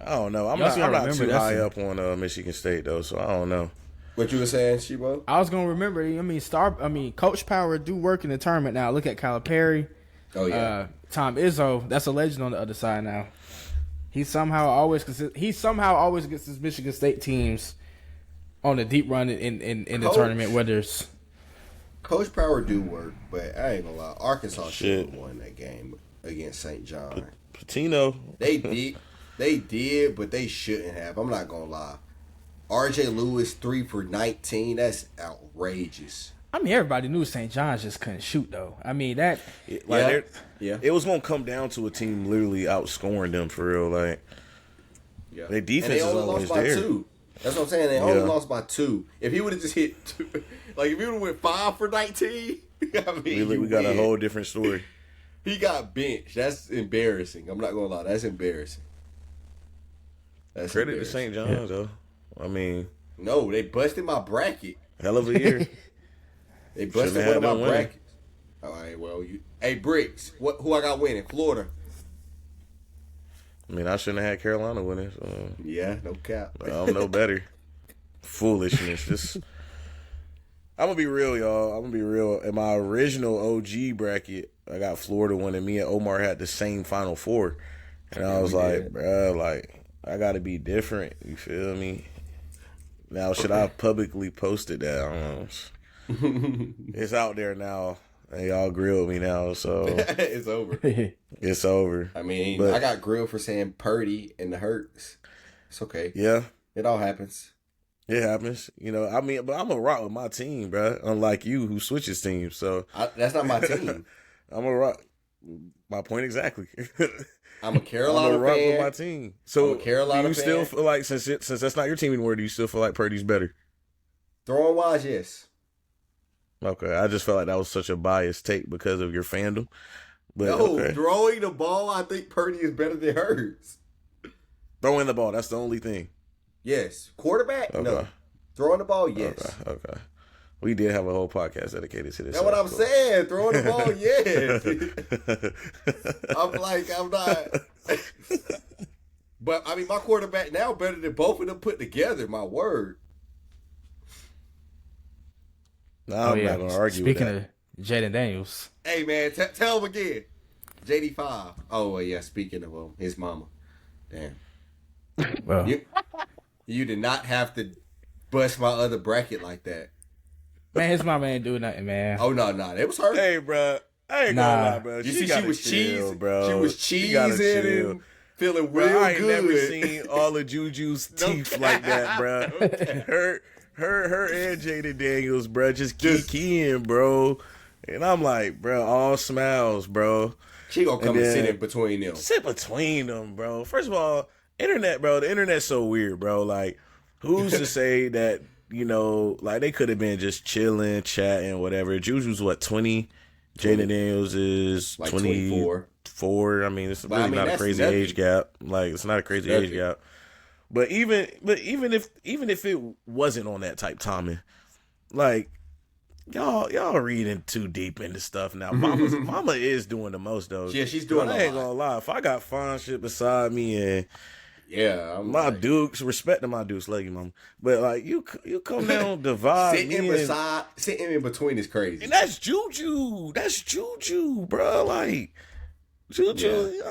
I don't know. I'm Y'all not gotta too remember, that's high a- up on Michigan State though, so I don't know. What you were saying, Shibo? I was gonna remember. I mean, Coach Power do work in the tournament now. Look at Calipari. Oh yeah, Tom Izzo, that's a legend on the other side now. He somehow always gets his Michigan State teams on a deep run in the Coach. tournament, whether it's Coach Power do work, but I ain't gonna lie. Arkansas should Shit. have won that game against St. John. Patino. They did, but they shouldn't have. I'm not gonna lie. R.J. Lewis 3 for 19. That's outrageous. I mean, everybody knew St. John's just couldn't shoot, though. I mean, that... Yeah. It was going to come down to a team literally outscoring them for real. Like, their defense is always there. 2. That's what I'm saying. They only lost by 2. If he would have just hit 2, like if he would have went 5 for 19, I mean, we got a whole different story. He got benched. That's embarrassing. I'm not gonna lie. That's embarrassing. That's Credit embarrassing. to St. John's though. I mean, no, they busted my bracket. hell of a year. They busted one of my brackets. All right, well, hey Brickz, who I got winning? Florida. I mean, I shouldn't have had Carolina winning. So Yeah, no cap. I'm no better. Foolishness. Just, I'm gonna be real, y'all. I'm gonna be real. In my original OG bracket, I got Florida winning. Me and Omar had the same Final Four, and I was like, bruh, like I gotta be different. You feel me? Now, should I publicly post it? That I don't know. It's out there now. And y'all grilled me now, so it's over. It's over. I mean, but I got grilled for saying Purdy and the Hurts. It's okay. Yeah, it all happens. It happens. You know, I mean, but I'm a rock with my team, bro. Unlike you, who switches teams. So that's not my team. I'm a rock. My point exactly. I'm a Carolina I'm a rock fan. with my team. So I'm a Carolina do you fan. still feel like since that's not your team anymore, do you still feel like Purdy's better? Throwing wise, yes. Okay, I just felt like that was such a biased take because of your fandom. But No, okay. throwing the ball, I think Purdy is better than Hurts. Throwing the ball, that's the only thing. Yes. Quarterback? Okay. No. Throwing the ball, yes. Okay. We did have a whole podcast dedicated to this. That's what I'm saying. Throwing the ball, yes. I'm not. But, I mean, my quarterback now better than both of them put together, my word. No, I'm not going to argue Speaking with that. of Jayden Daniels. Hey, man, tell him again. JD5. Oh, well, yeah, speaking of his mama. Damn. Well, You did not have to bust my other bracket like that. man, his mama ain't doing nothing, man. Oh, no. It was her. Hey, bro. I ain't gonna lie, bro. You see, she was cheesing, bro. She was cheesing and feeling real bro, I ain't good. never seen all of Juju's teeth like that, bro. Her and Jayden Daniels, bro, just keying, bro. And I'm like, bro, all smiles, bro. She gonna come and sit in between them. Sit between them, bro. First of all, the internet's so weird, bro. Like, who's to say that, you know, like they could have been just chilling, chatting, whatever. Juju's what, 20? Jayden Daniels is like 24. I mean, it's really not a crazy age gap. Like, it's not a crazy age gap. But even if it wasn't on that type timing, like y'all reading too deep into stuff now. Mama is doing the most though. Yeah, she's doing. I ain't gonna lie. If I got fine shit beside me and I'm my dukes, respect to my dukes, love you, mama. But like you come down divide sitting in between is crazy. and that's Juju. That's Juju, bro. Like. Juju,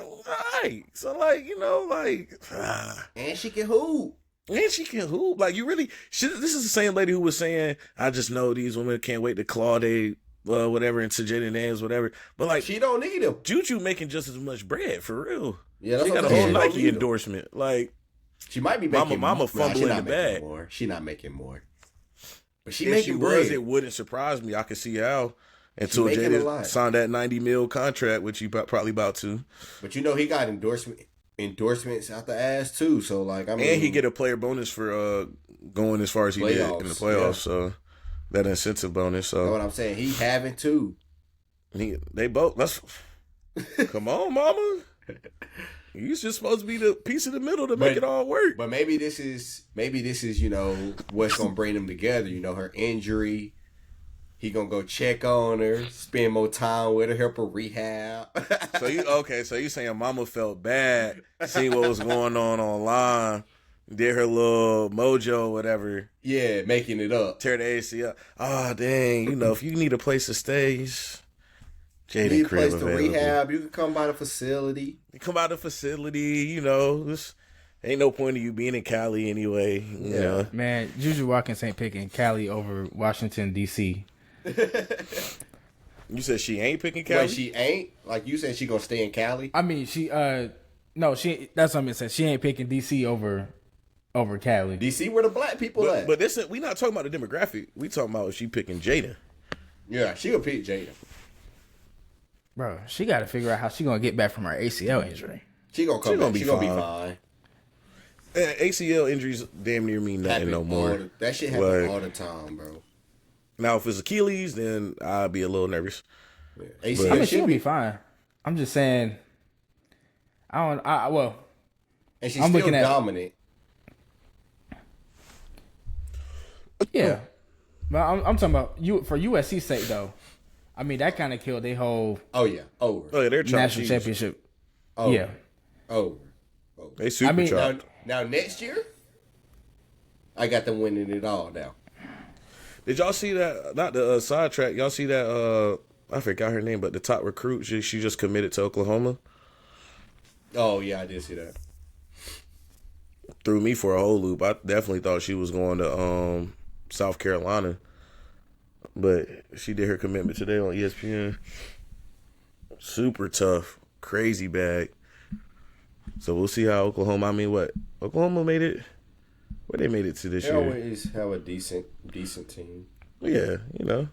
right? So like, you know, like, and she can hoop. Like, you really, this is the same lady who was saying, I just know these women can't wait to claw they, whatever, into Jayden Daniels, whatever. But like, she don't need him. Juju making just as much bread for real. Yeah, that's she got a whole Nike endorsement. Like, she might be making mama fumbling in the bag. She's not making more. But if she was, it wouldn't surprise me. I could see how. Until Jayden signed that $90 million contract, which he probably about to. But you know he got endorsements out the ass too. So like, I mean, and he get a player bonus for going as far as he did in the playoffs. Yeah. So that incentive bonus. So you know what I'm saying, he having too. They both. Come on, mama. You're just supposed to be the piece of the middle to make it all work. But maybe this is you know what's gonna bring them together. You know, her injury. He gonna go check on her, spend more time with her, help her rehab. So you saying mama felt bad seeing what was going on online, did her little mojo, whatever. Yeah, making it up. Tear the ACL. Oh dang, you know, if you need a place to stay, Jayden need a crib place to available. rehab, you can come by the facility. You come by the facility, you know. Ain't no point of you being in Cali anyway. You know. Man, Juju Watkins ain't picking Cali over Washington, D.C. You said she ain't picking Cali? Wait, she ain't? Like you said she gonna stay in Cali? I mean, she that's what I meant to say. She ain't picking DC over over Cali. DC, where the black people at? But this, we not talking about the demographic. We talking about she picking Jayden. Yeah, she gonna pick Jayden. Bro, she got to figure out how she gonna get back from her ACL injury. She gonna come back. She gonna be fine. ACL injuries damn near mean nothing no more. That shit happens all the time, bro. Now, if it's Achilles, then I'd be a little nervous. Yeah. ACL, I mean, she'll be fine. I'm just saying. Well, and she's still dominant. Yeah, but I'm talking about you for USC's sake though. I mean, that kind of killed their whole. Oh yeah, over. Oh yeah, they're national championship. Over. Yeah, over. They super now next year, I got them winning it all now. Did y'all see that? Not the sidetrack. Y'all see that? I forgot her name, but the top recruit. She just committed to Oklahoma. Oh yeah, I did see that. Threw me for a whole loop. I definitely thought she was going to South Carolina, but she did her commitment today on ESPN. Super tough, crazy bag. So we'll see how Oklahoma. I mean, what Oklahoma made it? Where they made it to this year? They always have a decent team. Yeah, you know,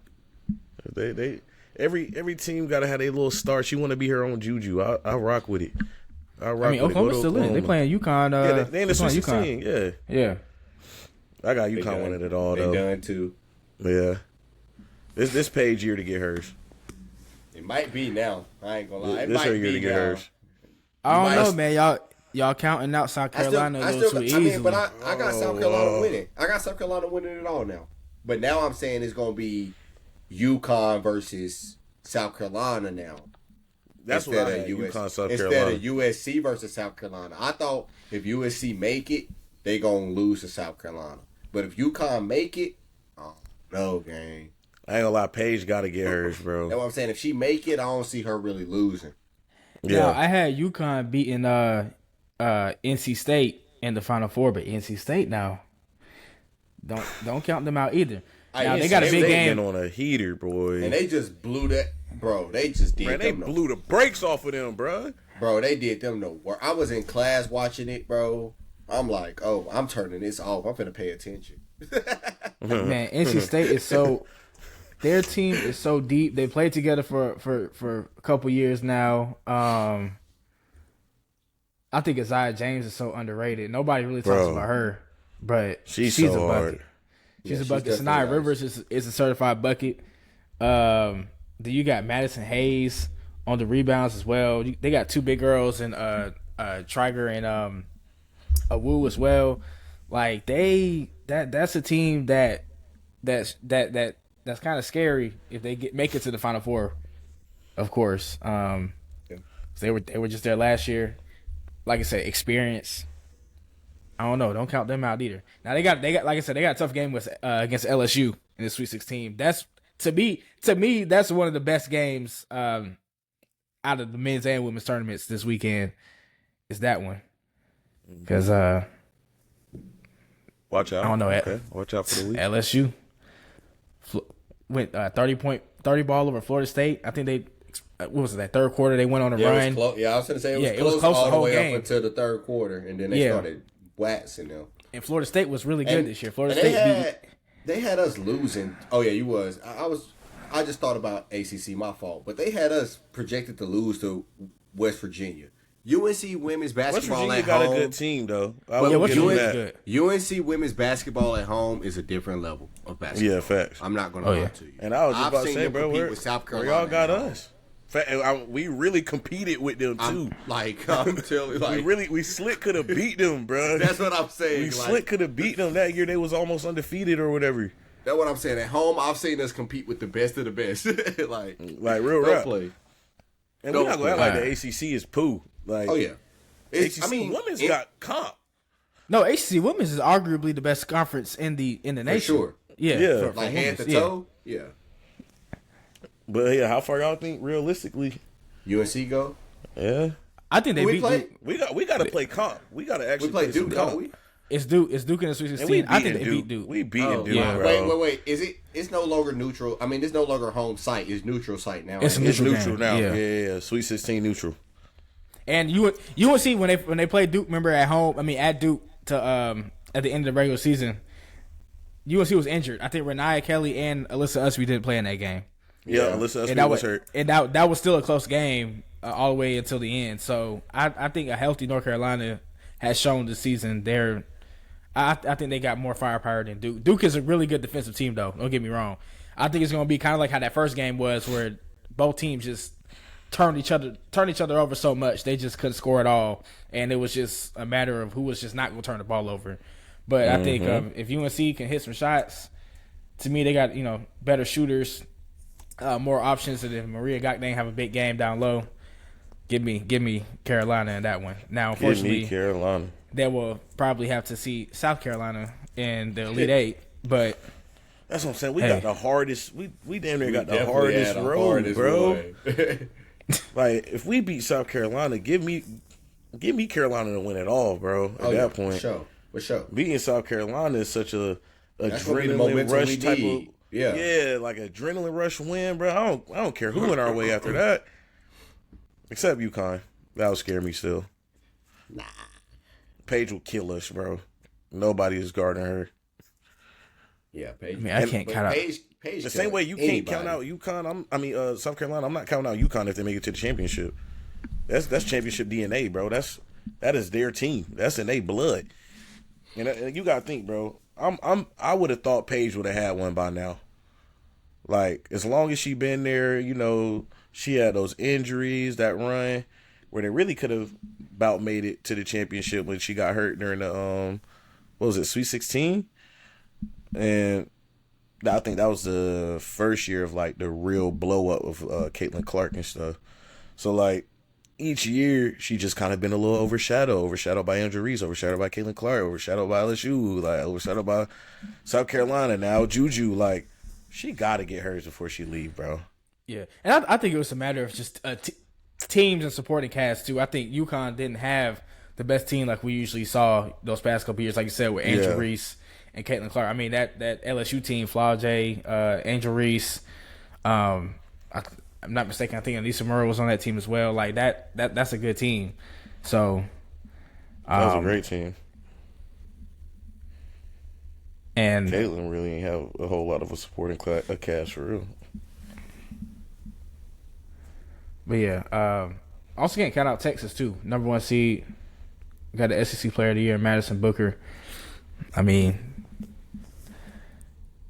they every team gotta have their little star. She want to be her own Juju. I rock with it. I mean, Oklahoma's still in. They playing UConn. Yeah, they in the Sweet 16. Yeah, yeah. I got UConn winning it all though. They done too. Yeah, this page year to get hers. It might be now. I ain't gonna lie. This her year to get hers. I don't know, man. Y'all counting out South Carolina a little too easily. But I got South Carolina winning. I got South Carolina winning it all now. But now I'm saying it's gonna be UConn versus South Carolina now. That's what I had, UConn, South Carolina. Instead of USC versus South Carolina. I thought if USC make it, they gonna lose to South Carolina. But if UConn make it, oh no, gang. I ain't gonna lie, Paige gotta get hers, bro. That's what I'm saying. If she make it, I don't see her really losing. Yeah, now, I had UConn beating NC State in the Final Four, but NC State now don't count them out either. Now they got a big game on a heater, boy, and they just blew that, bro. They just did. They blew the brakes off of them, bro. Bro, they did them no work. I was in class watching it, bro. I'm like, oh, I'm turning this off. I'm finna pay attention. Man, NC State is so. Their team is so deep. They played together for a couple years now. I think Isaiah James is so underrated. Nobody really talks about her, but she's so a bucket. She's a bucket. Sanaya Rivers is a certified bucket. Then you got Madison Hayes on the rebounds as well. They got two big girls and Triger and Awu as well. Like that's a team that's kind of scary if they make it to the Final Four. Of course, they were just there last year. Like I said, experience. I don't know. Don't count them out either. Now they got like I said, they got a tough game with against LSU in the Sweet 16. That's to me that's one of the best games out of the men's and women's tournaments this weekend. Is that one? Because watch out. I don't know. Okay. Watch out for the week. LSU went 30 ball over Florida State. I think they. What was it? That third quarter they went on a run. I was going to say it was close all the way up until the third quarter, and then they started waxing them. And Florida State was really good this year. Florida State they had us losing. Oh yeah, you was. I just thought about ACC. My fault, but they had us projected to lose to West Virginia. UNC women's basketball West Virginia got a good team though. UNC women's basketball at home is a different level of basketball. Yeah, facts. I'm not going to lie to you. And I was just about to say, bro, where y'all got us? We really competed with them too. I'm telling you, we slick could have beat them, bro. That's what I'm saying. We slick could have beat them that year. They was almost undefeated or whatever. That's what I'm saying. At home, I've seen us compete with the best of the best. like real rap. Play. And we're not going to act like the ACC is poo. Like, oh yeah, ACC women's got comp. No, ACC women's is arguably the best conference in the nation. For sure. Yeah. For head to toe. Yeah. But yeah, how far y'all think realistically UNC go? Yeah, I think they beat Duke. We got to play comp. We got to actually play Duke, don't we? It's Duke in the Sweet 16. I think they beat Duke. We beating Duke, yeah. bro. Wait. It's no longer neutral. I mean, it's no longer home site. It's neutral site now. It's neutral now. Yeah. Sweet 16 neutral. And UNC when they played Duke, remember at home? I mean, at Duke to at the end of the regular season, UNC was injured. I think Renaya Kelly and Alyssa Usby didn't play in that game. Yeah, Alyssa Usby was hurt. And that was still a close game all the way until the end. So I think a healthy North Carolina has shown this season I think they got more firepower than Duke. Duke is a really good defensive team, though. Don't get me wrong. I think it's going to be kind of like how that first game was, where both teams just turned each other over so much they just couldn't score at all, and it was just a matter of who was just not going to turn the ball over. But I think if UNC can hit some shots, to me they got better shooters, more options, and if Maria Gokdane have a big game down low, give me Carolina in that one. Now, unfortunately, give me Carolina. They will probably have to see South Carolina in the Elite Eight, but that's what I'm saying. We got the hardest. We damn near got the hardest road, bro. Like if we beat South Carolina, give me Carolina to win it all, bro. At that point, for sure. Beating South Carolina is such a adrenaline rush type of like adrenaline rush win, bro. I don't care who went our way after that, except UConn. That would scare me still. Nah. Paige will kill us, bro. Nobody is guarding her. Yeah, Paige. I mean, I can't count out. Paige the same way you can't count out UConn. South Carolina. I'm not counting out UConn if they make it to the championship. That's championship DNA, bro. That is their team. That's in their blood. And you gotta think, bro. I would have thought Paige would have had one by now. Like as long as she been there, she had those injuries, that run where they really could have about made it to the championship when she got hurt during the what was it, Sweet 16? And I think that was the first year of like the real blow up of Caitlin Clark and stuff. So like each year she just kind of been a little overshadowed by Andrew Reese, overshadowed by Caitlin Clark, overshadowed by LSU, like overshadowed by South Carolina. Now Juju, like she got to get hers before she leave, bro. Yeah, and I think it was a matter of just teams and supporting cast too. I think UConn didn't have the best team like we usually saw those past couple years, like you said, with Angel Reese and Caitlin Clark. I mean that LSU team, Flau'jae, Angel Reese, I'm not mistaken, I think Anissa Murray was on that team as well. Like that's a good team. So that was a great team. And Caitlin really ain't have a whole lot of a supporting cast for real. But yeah, also can't count out Texas too. Number 1 seed, got the SEC Player of the Year, Madison Booker. I mean,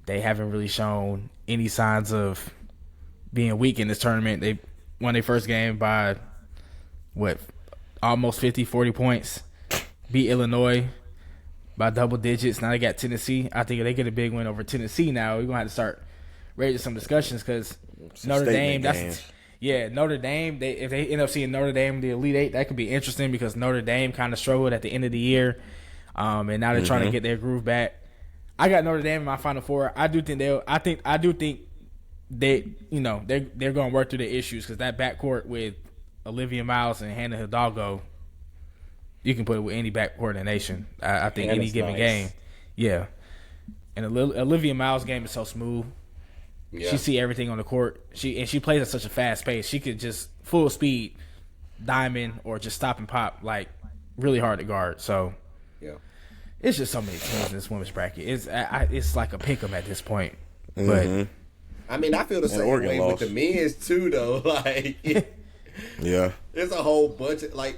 they haven't really shown any signs of being weak in this tournament. They won their first game by almost 40 points. Beat Illinois by double digits. Now they got Tennessee. I think if they get a big win over Tennessee now, we're gonna have to start raising some discussions because Notre Dame. Notre Dame. If they end up seeing Notre Dame in the Elite Eight, that could be interesting because Notre Dame kind of struggled at the end of the year, and now they're trying to get their groove back. I got Notre Dame in my Final Four. I do think they're going to work through the issues because that backcourt with Olivia Miles and Hannah Hidalgo, you can put it with any backcourt in the nation. I think any given game, yeah. And Olivia Miles' game is so smooth. Yeah. She see everything on the court. She plays at such a fast pace. She could just full speed, diamond, or just stop and pop, like really hard to guard. So, yeah, it's just so many teams in this women's bracket. It's like a pick 'em at this point. But I mean, I feel the same way with the men's too, though. Like, yeah, there's a whole bunch of like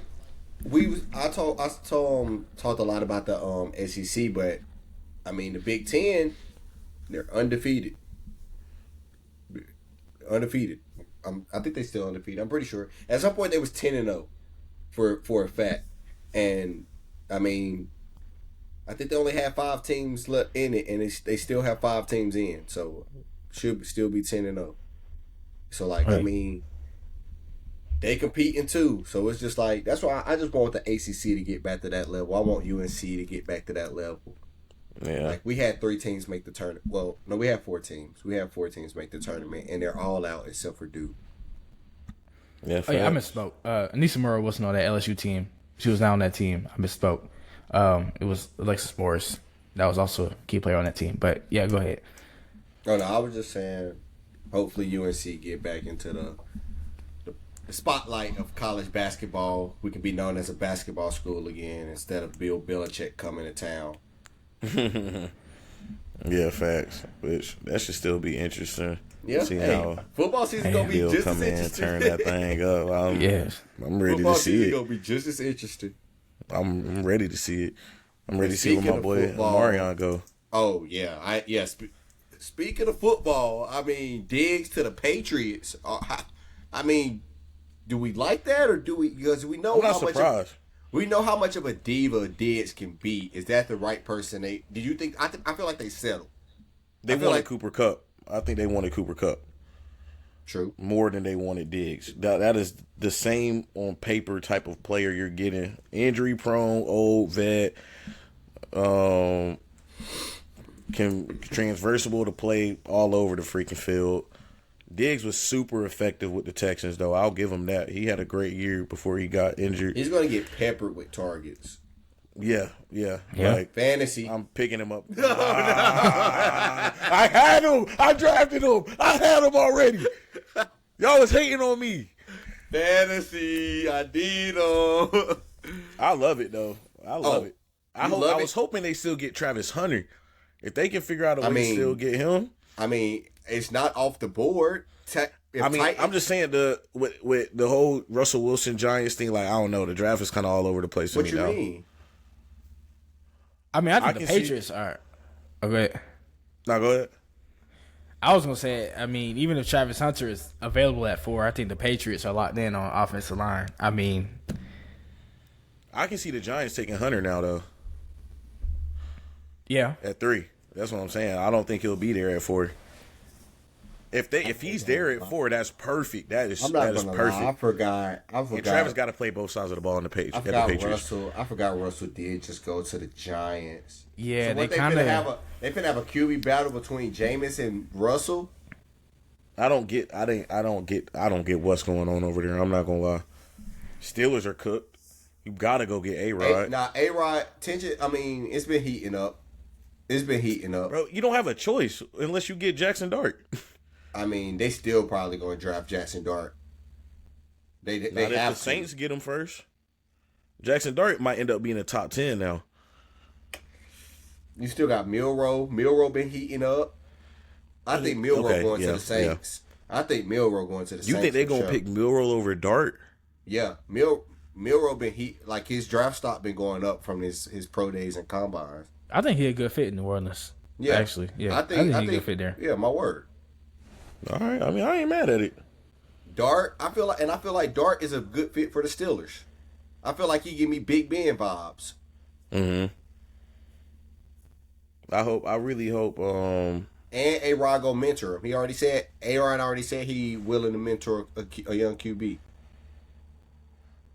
I talked a lot about the SEC, but I mean the Big Ten, they're undefeated. I think they still undefeated. I'm pretty sure. At some point they was 10-0 for a fact. And I mean, I think they only have 5 teams left in it, and they still have 5 teams in. So should still be 10-0. So like, right. I mean, they competing too. So it's just like that's why I just want the ACC to get back to that level. I want UNC to get back to that level. Yeah. Like we had 3 teams make the tournament. Well, no, we had 4 teams. We had 4 teams make the tournament, and they're all out except for Duke. Yeah, I misspoke. Anissa Murray wasn't on that LSU team. She was not on that team. I misspoke. It was Alexis Morris. That was also a key player on that team. But yeah, go ahead. Oh no, I was just saying. Hopefully, UNC get back into the spotlight of college basketball. We can be known as a basketball school again instead of Bill Belichick coming to town. Yeah, facts. Which that should still be interesting. Yeah, See how football season gonna be he'll just come as in, interesting. turn that thing up. I'm ready Football to see season it. gonna be just as interesting. I'm ready to see it. I'm ready to see where my boy Omarion go. Oh yeah, Speaking of football, I mean Diggs to the Patriots. I mean, do we like that or do we? Because we know I'm not how surprised. we know how much of a diva Diggs can be. Is that the right person? Do you think? I feel like they settled. They wanted Cooper Kupp. I think they wanted Cooper Kupp. True. More than they wanted Diggs. That is the same on paper type of player you're getting. Injury prone, old vet, transversable to play all over the freaking field. Diggs was super effective with the Texans, though. I'll give him that. He had a great year before he got injured. He's gonna get peppered with targets. Yeah. Like Fantasy. I'm picking him up. I had him. I drafted him. I had him already. Y'all was hating on me. Fantasy. I did him. I love it though. I love it. I was hoping they still get Travis Hunter. If they can figure out a way to still get him. I mean, it's not off the board. I'm just saying with the whole Russell Wilson Giants thing. Like I don't know, the draft is kind of all over the place for me now. What you mean? I mean, I think the Patriots are. Okay. No, go ahead. I was gonna say, I mean, even if Travis Hunter is available at 4, I think the Patriots are locked in on offensive line. I mean, I can see the Giants taking Hunter now, though. Yeah. At 3. That's what I'm saying. I don't think he'll be there at 4. If he's there at 4, that's perfect. That is perfect. Lie. I forgot. And Travis got to play both sides of the ball in the page. I forgot Russell did just go to the Giants. Yeah, so they finna have a QB battle between Jameis and Russell. I don't get what's going on over there. I'm not gonna lie. Steelers are cooked. You gotta go get A-Rod. A-Rod tension. I mean, it's been heating up. Bro, you don't have a choice unless you get Jackson Dart. I mean, they still probably going to draft Jackson Dart. They have if the Saints get him first. Jackson Dart might end up being a top 10 now. You still got Milroe. Milroe been heating up. I think Milroe going to the Saints. Yeah. I think Milroe going to the Saints. You think they're going to pick Milroe over Dart? Yeah. Milroe been like his draft stock been going up from his pro days and combines. I think he's a good fit in New Orleans. Yeah. Actually, yeah. I think he's a good fit there. Yeah, my word. All right. I mean, I ain't mad at it. Dart, I feel like Dart is a good fit for the Steelers. I feel like he give me Big Ben vibes. Mm-hmm. I really hope. And A-Rod go mentor him. A-Rod already said he willing to mentor a young QB.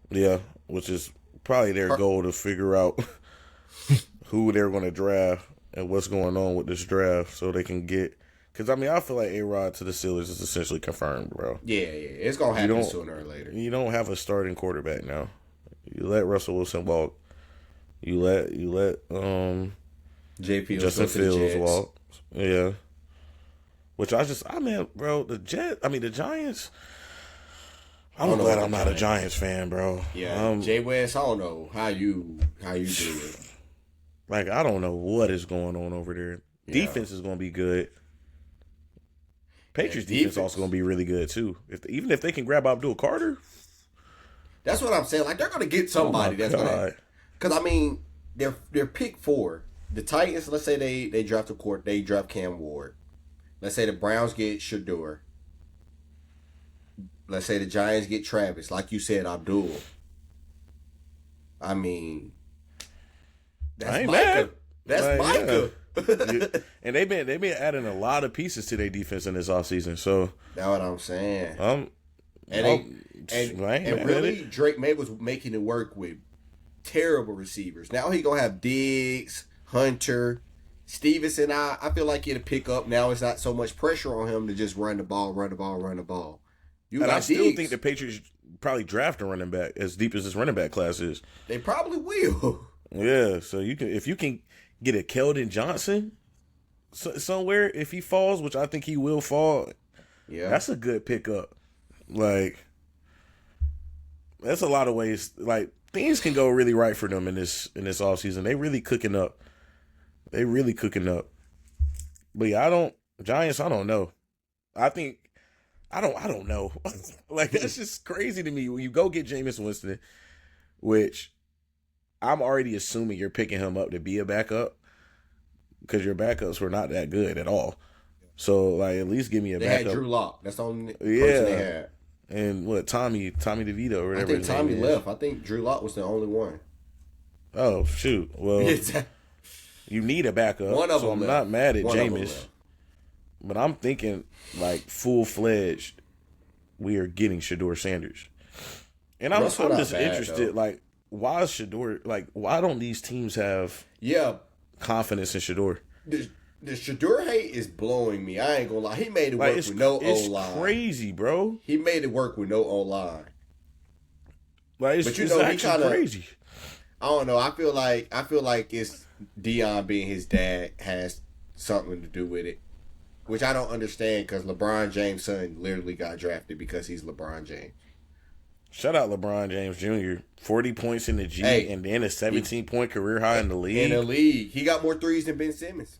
Yeah, which is probably their goal to figure out who they're going to draft and what's going on with this draft so they can get. Because, I mean, I feel like A-Rod to the Steelers is essentially confirmed, bro. Yeah. It's going to happen sooner or later. You don't have a starting quarterback now. You let Russell Wilson walk. You let Justin Fields walk. Yeah. Which bro, the Giants. I'm glad I'm not a Giants fan, bro. Yeah, Jay West, I don't know how you do it. Like, I don't know what is going on over there. Yeah. Defense is going to be good. Patriots defense also going to be really good too. Even if they can grab Abdul Carter, that's what I'm saying. Like, they're going to get somebody that's going to. Because I mean, they're pick 4. The Titans, let's say they draft they draft Cam Ward. Let's say the Browns get Shador. Let's say the Giants get Travis, like you said, Abdul. I mean, that's Micah. That's Micah. Yeah. And they've been adding a lot of pieces to their defense in this offseason. So that's what I'm saying. And really, Drake May was making it work with terrible receivers. Now he gonna have Diggs, Hunter, Stevenson. I feel like it'll pick up. Now it's not so much pressure on him to just run the ball. I still think the Patriots probably draft a running back as deep as this running back class is. They probably will. Yeah, so if you can get a Keldon Johnson somewhere, if he falls, which I think he will fall, yeah, that's a good pickup. Like, that's a lot of ways. Like, things can go really right for them in this offseason. They really cooking up. They really cooking up. But yeah, Giants, I don't know. I don't know. Like, that's just crazy to me. When you go get Jameis Winston, which I'm already assuming you're picking him up to be a backup because your backups were not that good at all. So, like, at least give me a backup. They had Drew Lock. That's the only person they had. And what, Tommy DeVito or whatever. I think Tommy left. I think Drew Lock was the only one. Oh, shoot. Well, you need a backup. One of so them I'm left. not mad at Jameis. But I'm thinking, like, full-fledged, we are getting Shedeur Sanders. And I'm just interested, though. Like, why is Shedeur, like, why don't these teams have confidence in Shedeur? The Shedeur hate is blowing me. I ain't gonna lie. He made it work with no O-line. It's crazy, bro. He made it work with no O-line. Like, it's actually crazy. I don't know. I feel like it's Dion being his dad has something to do with it. Which I don't understand because LeBron James' son literally got drafted because he's LeBron James. Shout out LeBron James Jr. 40 points in the G and then a 17-point career high in the league. In the league. He got more threes than Ben Simmons.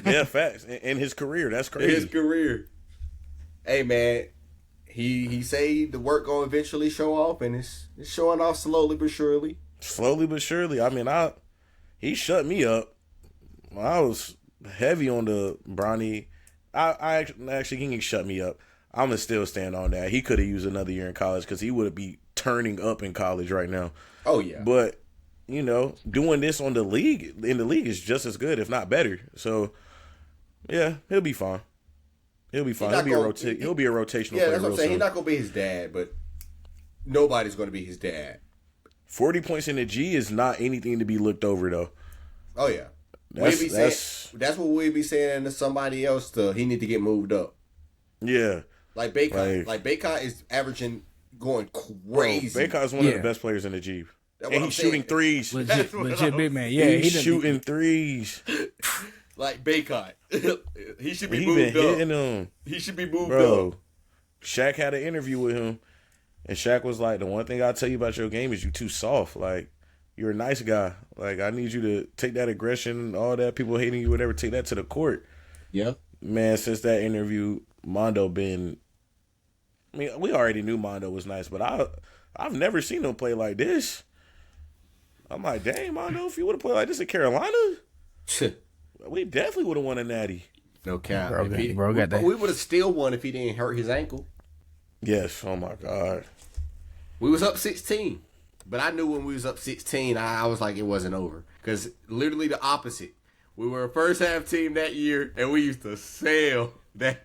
Yeah, facts. In his career. That's crazy. In his career. Hey, man. He say the work going to eventually show off, and it's showing off slowly but surely. Slowly but surely. I mean, he shut me up. I was heavy on the Bronny. I actually, he can shut me up. I'm going to still stand on that. He could have used another year in college because he would be turning up in college right now. Oh, yeah. But, you know, doing this in the league is just as good, if not better. So, yeah, he'll be fine. He'll be fine. He'll be a rotational player. Yeah, that's what I'm saying. He's not going to be his dad, but nobody's going to be his dad. 40 points in the G is not anything to be looked over, though. Oh, yeah. That's what we'd be saying to somebody else. He need to get moved up. Yeah. Like Bacon. Like Bacon is averaging going crazy. Bacon is one of the best players in the G. And he's shooting threes. Legit big man. Yeah, he's shooting threes. Like Bacon. He should be moved up. Hitting him. He should be moved up. Shaq had an interview with him, and Shaq was like, the one thing I'll tell you about your game is you too soft. Like, you're a nice guy. Like, I need you to take that aggression, all that, people hating you, whatever, take that to the court. Yeah. Man, since that interview, Mondo been... I mean, we already knew Mondo was nice, but I've never seen him play like this. I'm like, dang, Mondo, if you would have played like this in Carolina, we definitely would have won a natty. No cap. Bro got that. We would have still won if he didn't hurt his ankle. Yes. Oh, my God. We was up 16. But I knew when we was up 16, I was like, it wasn't over. Because literally the opposite. We were a first half team that year, and we used to sail that.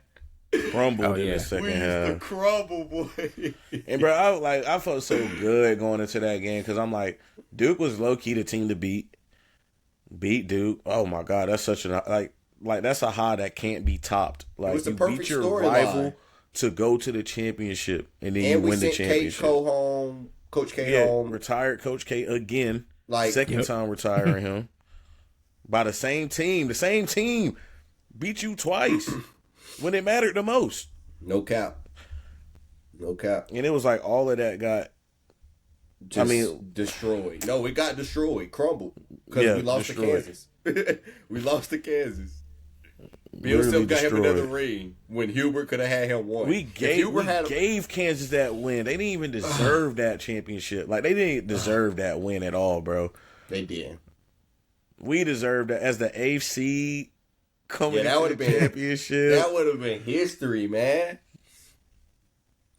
Crumbled in the second half. We used to crumble, boy. And, bro, I felt so good going into that game because I'm like, Duke was low-key the team to beat. Beat Duke. Oh, my God. That's such a, like that's a high that can't be topped. Like, you beat your rival to go to the championship, and then you win the championship. Coach K home. Retired Coach K again. Second time retiring him. By the same team. The same team beat you twice when it mattered the most. No cap. And it was like all of that got destroyed. No, it got destroyed. Crumbled. Because we lost to Kansas. We lost to Kansas. Bill still got him another ring when Hubert could have had him one. We gave Kansas that win. They didn't even deserve that championship. Like, they didn't deserve that win at all, bro. They did. We deserved that as the AFC coming into the championship. That would have been history, man.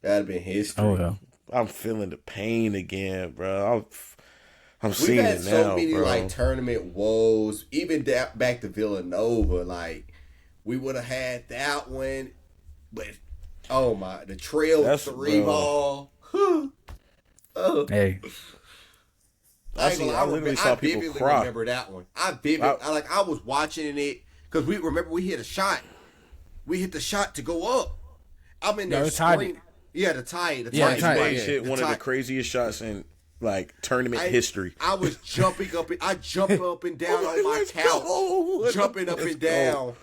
That would have been history. Oh, yeah. I'm feeling the pain again, bro. I'm seeing it now, bro. We've had so many, like, tournament woes. Even back to Villanova, like, we would have had that one, but the trail 3 ball. Hey, I literally saw people cry. Remember that one? I was watching it because we hit a shot. We hit the shot to go up. I'm in there screaming. Yeah, to tie it. Hit one of the craziest shots in like tournament history. I was jumping up. I jumped up and down on my couch, jumping up and down.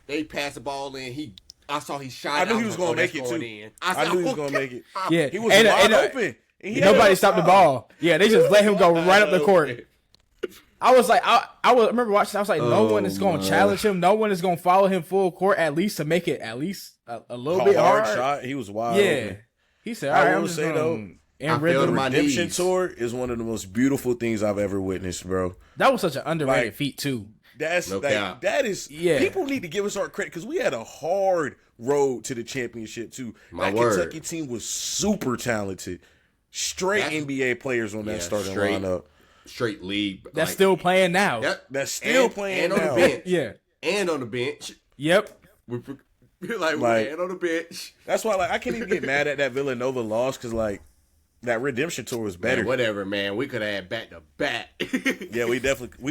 They passed the ball in. I saw he shot. I knew he was going to make it too. I knew he was going to make it. Yeah, he was wide open. Nobody stopped the ball. Yeah, they just let him go right up the court. I was like, I remember watching. I was like, no one is going to challenge him. No one is going to follow him full court at least to make it at least a little bit hard. Shot. He was wild. Yeah, open. He said, "All right, I will say though, I fell to my Redemption knees. Tour is one of the most beautiful things I've ever witnessed, bro. That was such an underrated feat too. That's No doubt. that is. Yeah. People need to give us our credit because we had a hard road to the championship too. My that word. Kentucky team was super talented. Straight NBA players on that starting lineup. Straight league. That's still playing now. Yep. That's still playing and on now. the bench. Yeah. And on the bench. Yep. We're and on the bench. That's why I can't even get mad at that Villanova loss because that Redemption Tour was better. Man, whatever, man. We could have had back to back. Yeah, we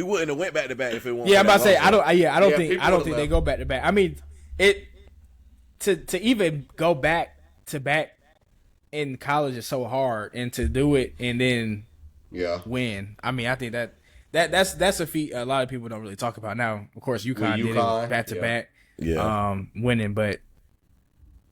wouldn't have went back to back if it wasn't. Yeah, I'm for about to say that I loss, don't people think they go back to back. I mean, to even go back to back in college is so hard, and to do it and then win. I mean, I think that's a feat a lot of people don't really talk about now. Of course, UConn did it back to back, winning. But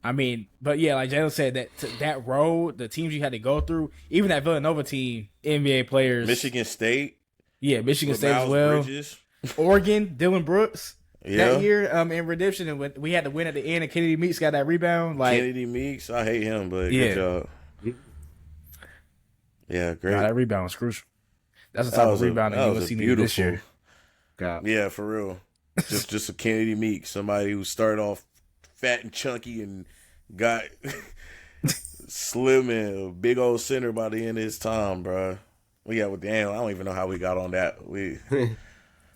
I mean, yeah, like Jayden said, that road, the teams you had to go through, even that Villanova team, NBA players, Michigan State, Michigan State as Miles well, Bridges. Oregon, Dylan Brooks. That year in Redemption, and we had to win at the end, and Kennedy Meeks got that rebound. Kennedy Meeks, I hate him, but good job. Yeah, great. That rebound was crucial. That's the type of rebound that USC needed this year. Yeah, for real. just a Kennedy Meeks, somebody who started off fat and chunky and got slim and a big old center by the end of his time, bro. I don't even know how we got on that. That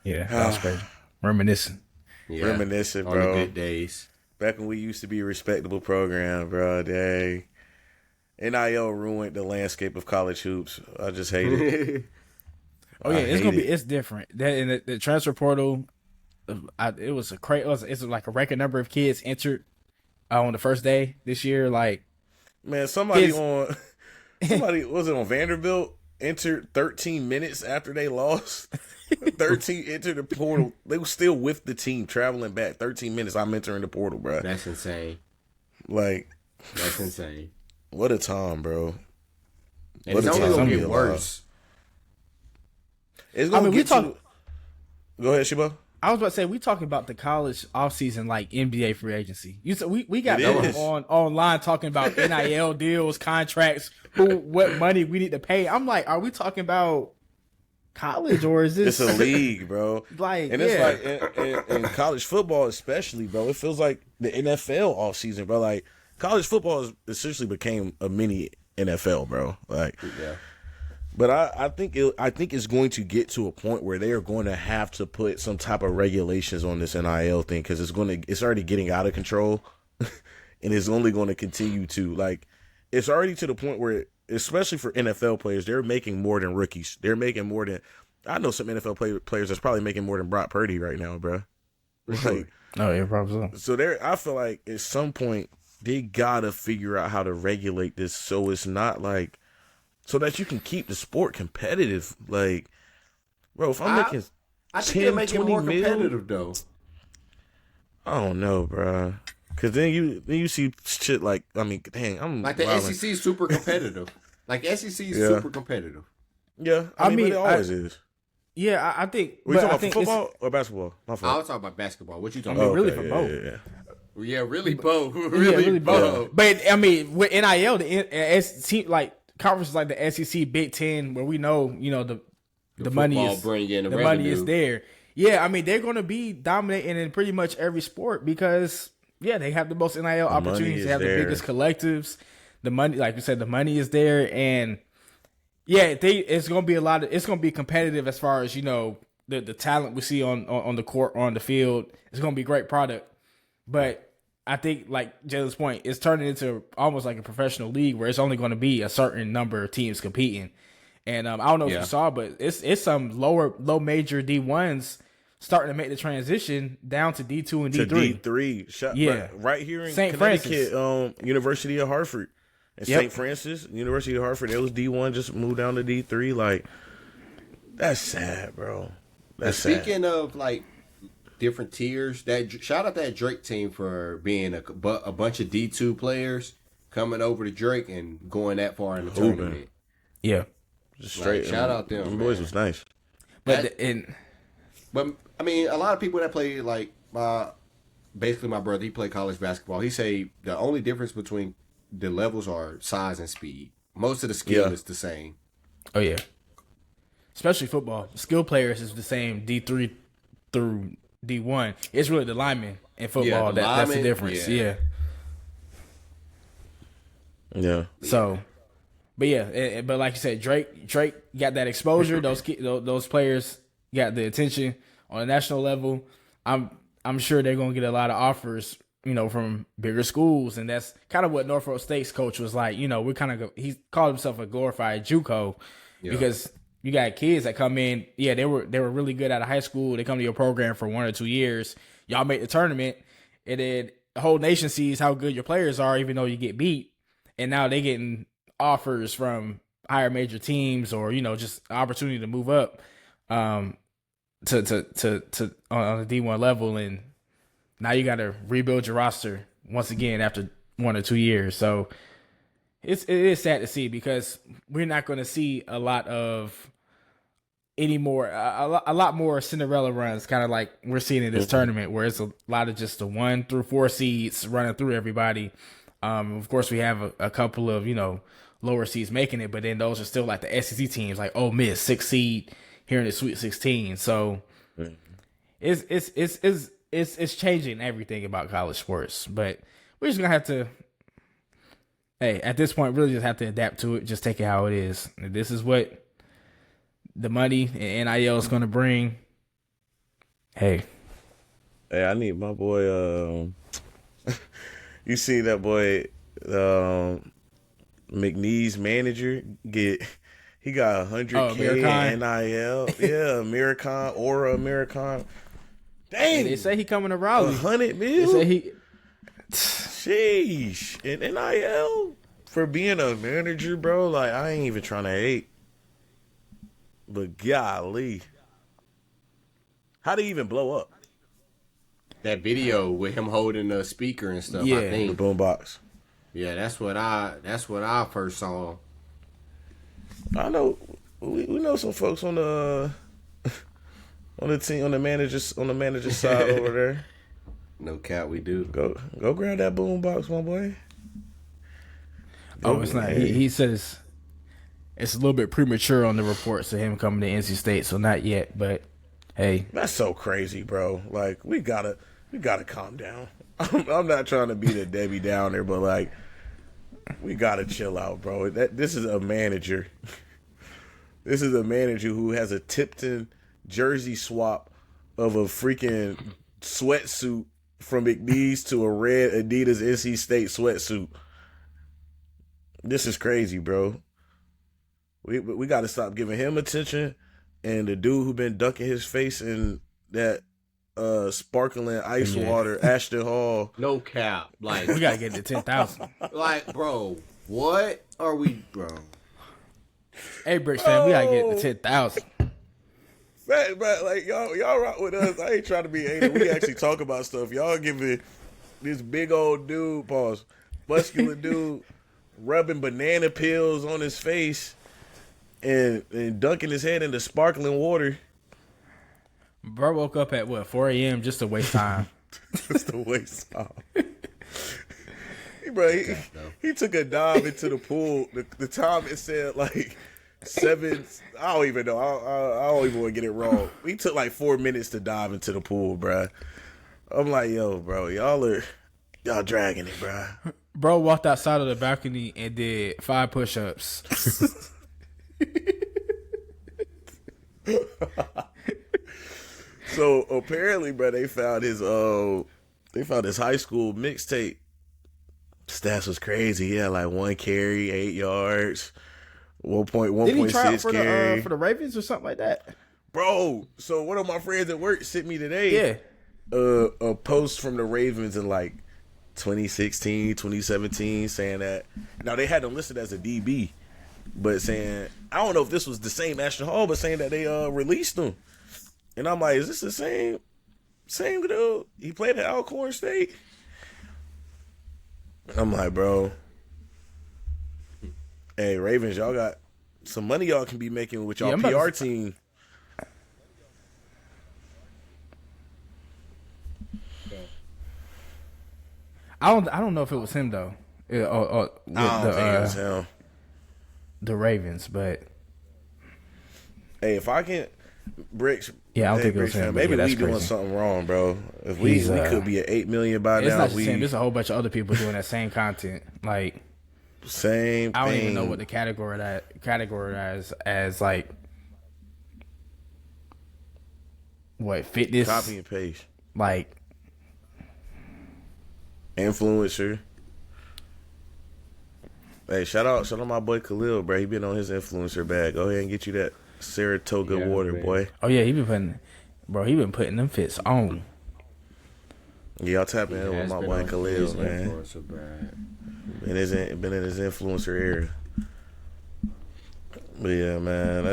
was crazy. Reminiscing. Yeah. Reminiscing, bro. On the good days. Back when we used to be a respectable program, bro. Dang. NIL ruined the landscape of college hoops. I just hate it. It's different. That in the transfer portal, it's like a record number of kids entered on the first day this year. Like, man, somebody was it on Vanderbilt entered 13 minutes after they lost. 13 entered the portal. They were still with the team traveling back. 13 minutes. I'm entering the portal, bro. That's insane. That's insane. What a time, bro. And it's only gonna get worse. It's gonna Go ahead, Shiba. I was about to say, we talking about the college offseason like NBA free agency. We got online talking about NIL deals, contracts, what money we need to pay. I'm like, are we talking about college or is this? It's a league, bro. It's like in college football, especially, bro. It feels like the NFL offseason, bro. Like college football essentially became a mini NFL, bro. But I think it's going to get to a point where they are going to have to put some type of regulations on this NIL thing because it's already getting out of control, and it's only going to continue to it's already to the point where, especially for NFL players, they're making more than rookies. They're making more than I know some NFL players that's probably making more than Brock Purdy right now, bro. Oh yeah, probably so. So I feel like at some point they gotta figure out how to regulate this so it's not so that you can keep the sport competitive. Like, bro, if I'm making I think they're making it more competitive, though. I don't know, bro. Because then you see shit I'm like the SEC is super competitive. SEC is super competitive. Yeah, I mean it always is. Yeah, I think. Were you talking about football or basketball? I was talking about basketball. What you talking about? about? Really for both. Yeah, really both. Really both. But I mean, with NIL, the conferences like the SEC, Big Ten, where we know, the money is there. Yeah, I mean, they're going to be dominating in pretty much every sport because, they have the most NIL opportunities. They have the biggest collectives. The money, like you said, the money is there. And, it's going to be it's going to be competitive as far as, the talent we see on the court or on the field. It's going to be a great product. But I think, like Jayden's point, it's turning into almost like a professional league where it's only going to be a certain number of teams competing. And I don't know if you saw, but it's some low major D1s starting to make the transition down to D2 and D3. To D3. Right here in St. Connecticut, Francis. University of Hartford. And St. Francis, University of Hartford, it was D1, just moved down to D3. That's sad, bro. Speaking of, different tiers, shout out that Drake team for being a bunch of D2 players coming over to Drake and going that far in the tournament. Yeah. Just straight. Shout out them. Them boys was nice. But But I mean, a lot of people that play like basically my brother, he played college basketball. He say the only difference between the levels are size and speed. Most of the skill is the same. oh yeah, especially football. Skill players is the same D3 through D1. It's really the linemen in football that's the difference. Yeah. So, but yeah, but like you said, Drake got that exposure. Those players got the attention on a national level. I'm sure they're gonna get a lot of offers, from bigger schools, and that's kind of what Norfolk State's coach was like. He called himself a glorified JUCO because you got kids that come in. Yeah, they were really good out of high school. They come to your program for 1 or 2 years. Y'all make the tournament, and then the whole nation sees how good your players are, even though you get beat. And now they getting offers from higher major teams, or just opportunity to move up to on the D1 level, and now you got to rebuild your roster once again after 1 or 2 years. So it is sad to see, because we're not going to see a lot more Cinderella runs, kind of like we're seeing in this tournament, where it's a lot of just the 1 through 4 seeds running through everybody. Of course, we have a couple of lower seeds making it, but then those are still like the SEC teams, like Ole Miss, 6 seed here in the Sweet 16. So it's changing everything about college sports, but we're just gonna have to, at this point, really just have to adapt to it. Just take it how it is. This is what the money and NIL is gonna bring. Hey, I need my boy. You see that boy, McNee's manager he got $100K in NIL. Yeah, Americon. Dang, they say he coming to Raleigh. $100 million. They say he. Sheesh, and NIL for being a manager, bro. Like, I ain't even trying to hate, but golly, how'd he even blow up? That video with him holding the speaker and stuff, I think. The boombox. Yeah, that's what I first saw. I know we know some folks on the team, on the manager's side over there. No cap, we do. Go grab that boombox, my boy. It's not. He says it's a little bit premature on the reports of him coming to NC State, so not yet. But hey, that's so crazy, bro. Like, we gotta calm down. I'm not trying to be the Debbie Downer, but like, we gotta chill out, bro. This is a manager. This is a manager who has a Tipton jersey swap of a freaking sweatsuit from McNee's to a red Adidas NC State sweatsuit. This is crazy, bro. We got to stop giving him attention, and the dude who been ducking his face in that sparkling ice water, Ashton Hall. No cap, like we gotta get to 10,000. Like, bro, what are we, bro? Hey, Brickz fan, we gotta get to 10,000. Bro, like y'all rock with us. I ain't trying to be hating. We actually talk about stuff. Y'all giving this big old dude, muscular dude, rubbing banana peels on his face and dunking his head into sparkling water. Bro woke up at 4 a.m. just to waste time. Just to waste time. He took a dive into the pool. The time it said like 7. I don't even know. I don't even want to get it wrong. He took like 4 minutes to dive into the pool, bro. I'm like, yo, bro, y'all dragging it, bro. Bro walked outside of the balcony and did 5 push-ups. So apparently, bro, they found his high school mixtape. Stats was crazy. He had like 1 carry, 8 yards, 1.6 carry for the Ravens or something like that. Bro, so one of my friends at work sent me today a post from the Ravens in like 2016, 2017 saying that now they had him listed as a DB, but saying, I don't know if this was the same Ashton Hall, but saying that they released him. And I'm like, is this the same dude? He played at Alcorn State. I'm like, bro, hey, Ravens, y'all got some money y'all can be making with y'all PR team. I don't know if it was him though. With I don't think it was him. the Ravens, but Hey, if I can, Brickz. yeah, I don't hey, think it was Brickz, him. man, but maybe yeah, that's we doing crazy. something wrong, bro. If we could be at 8 million by It's now. not just him. There's a whole bunch of other people doing that same content. Like Same I don't thing. even know what to categorize as like what fitness, Copy and paste. like Influencer. Hey, shout out my boy Khalil, bro. He been on his influencer bag. Go ahead and get you that Saratoga water, man. boy. oh yeah, he been putting them fits on. Yeah, I'll tap in with my boy Khalil, man. Been in his influencer era. But yeah, man,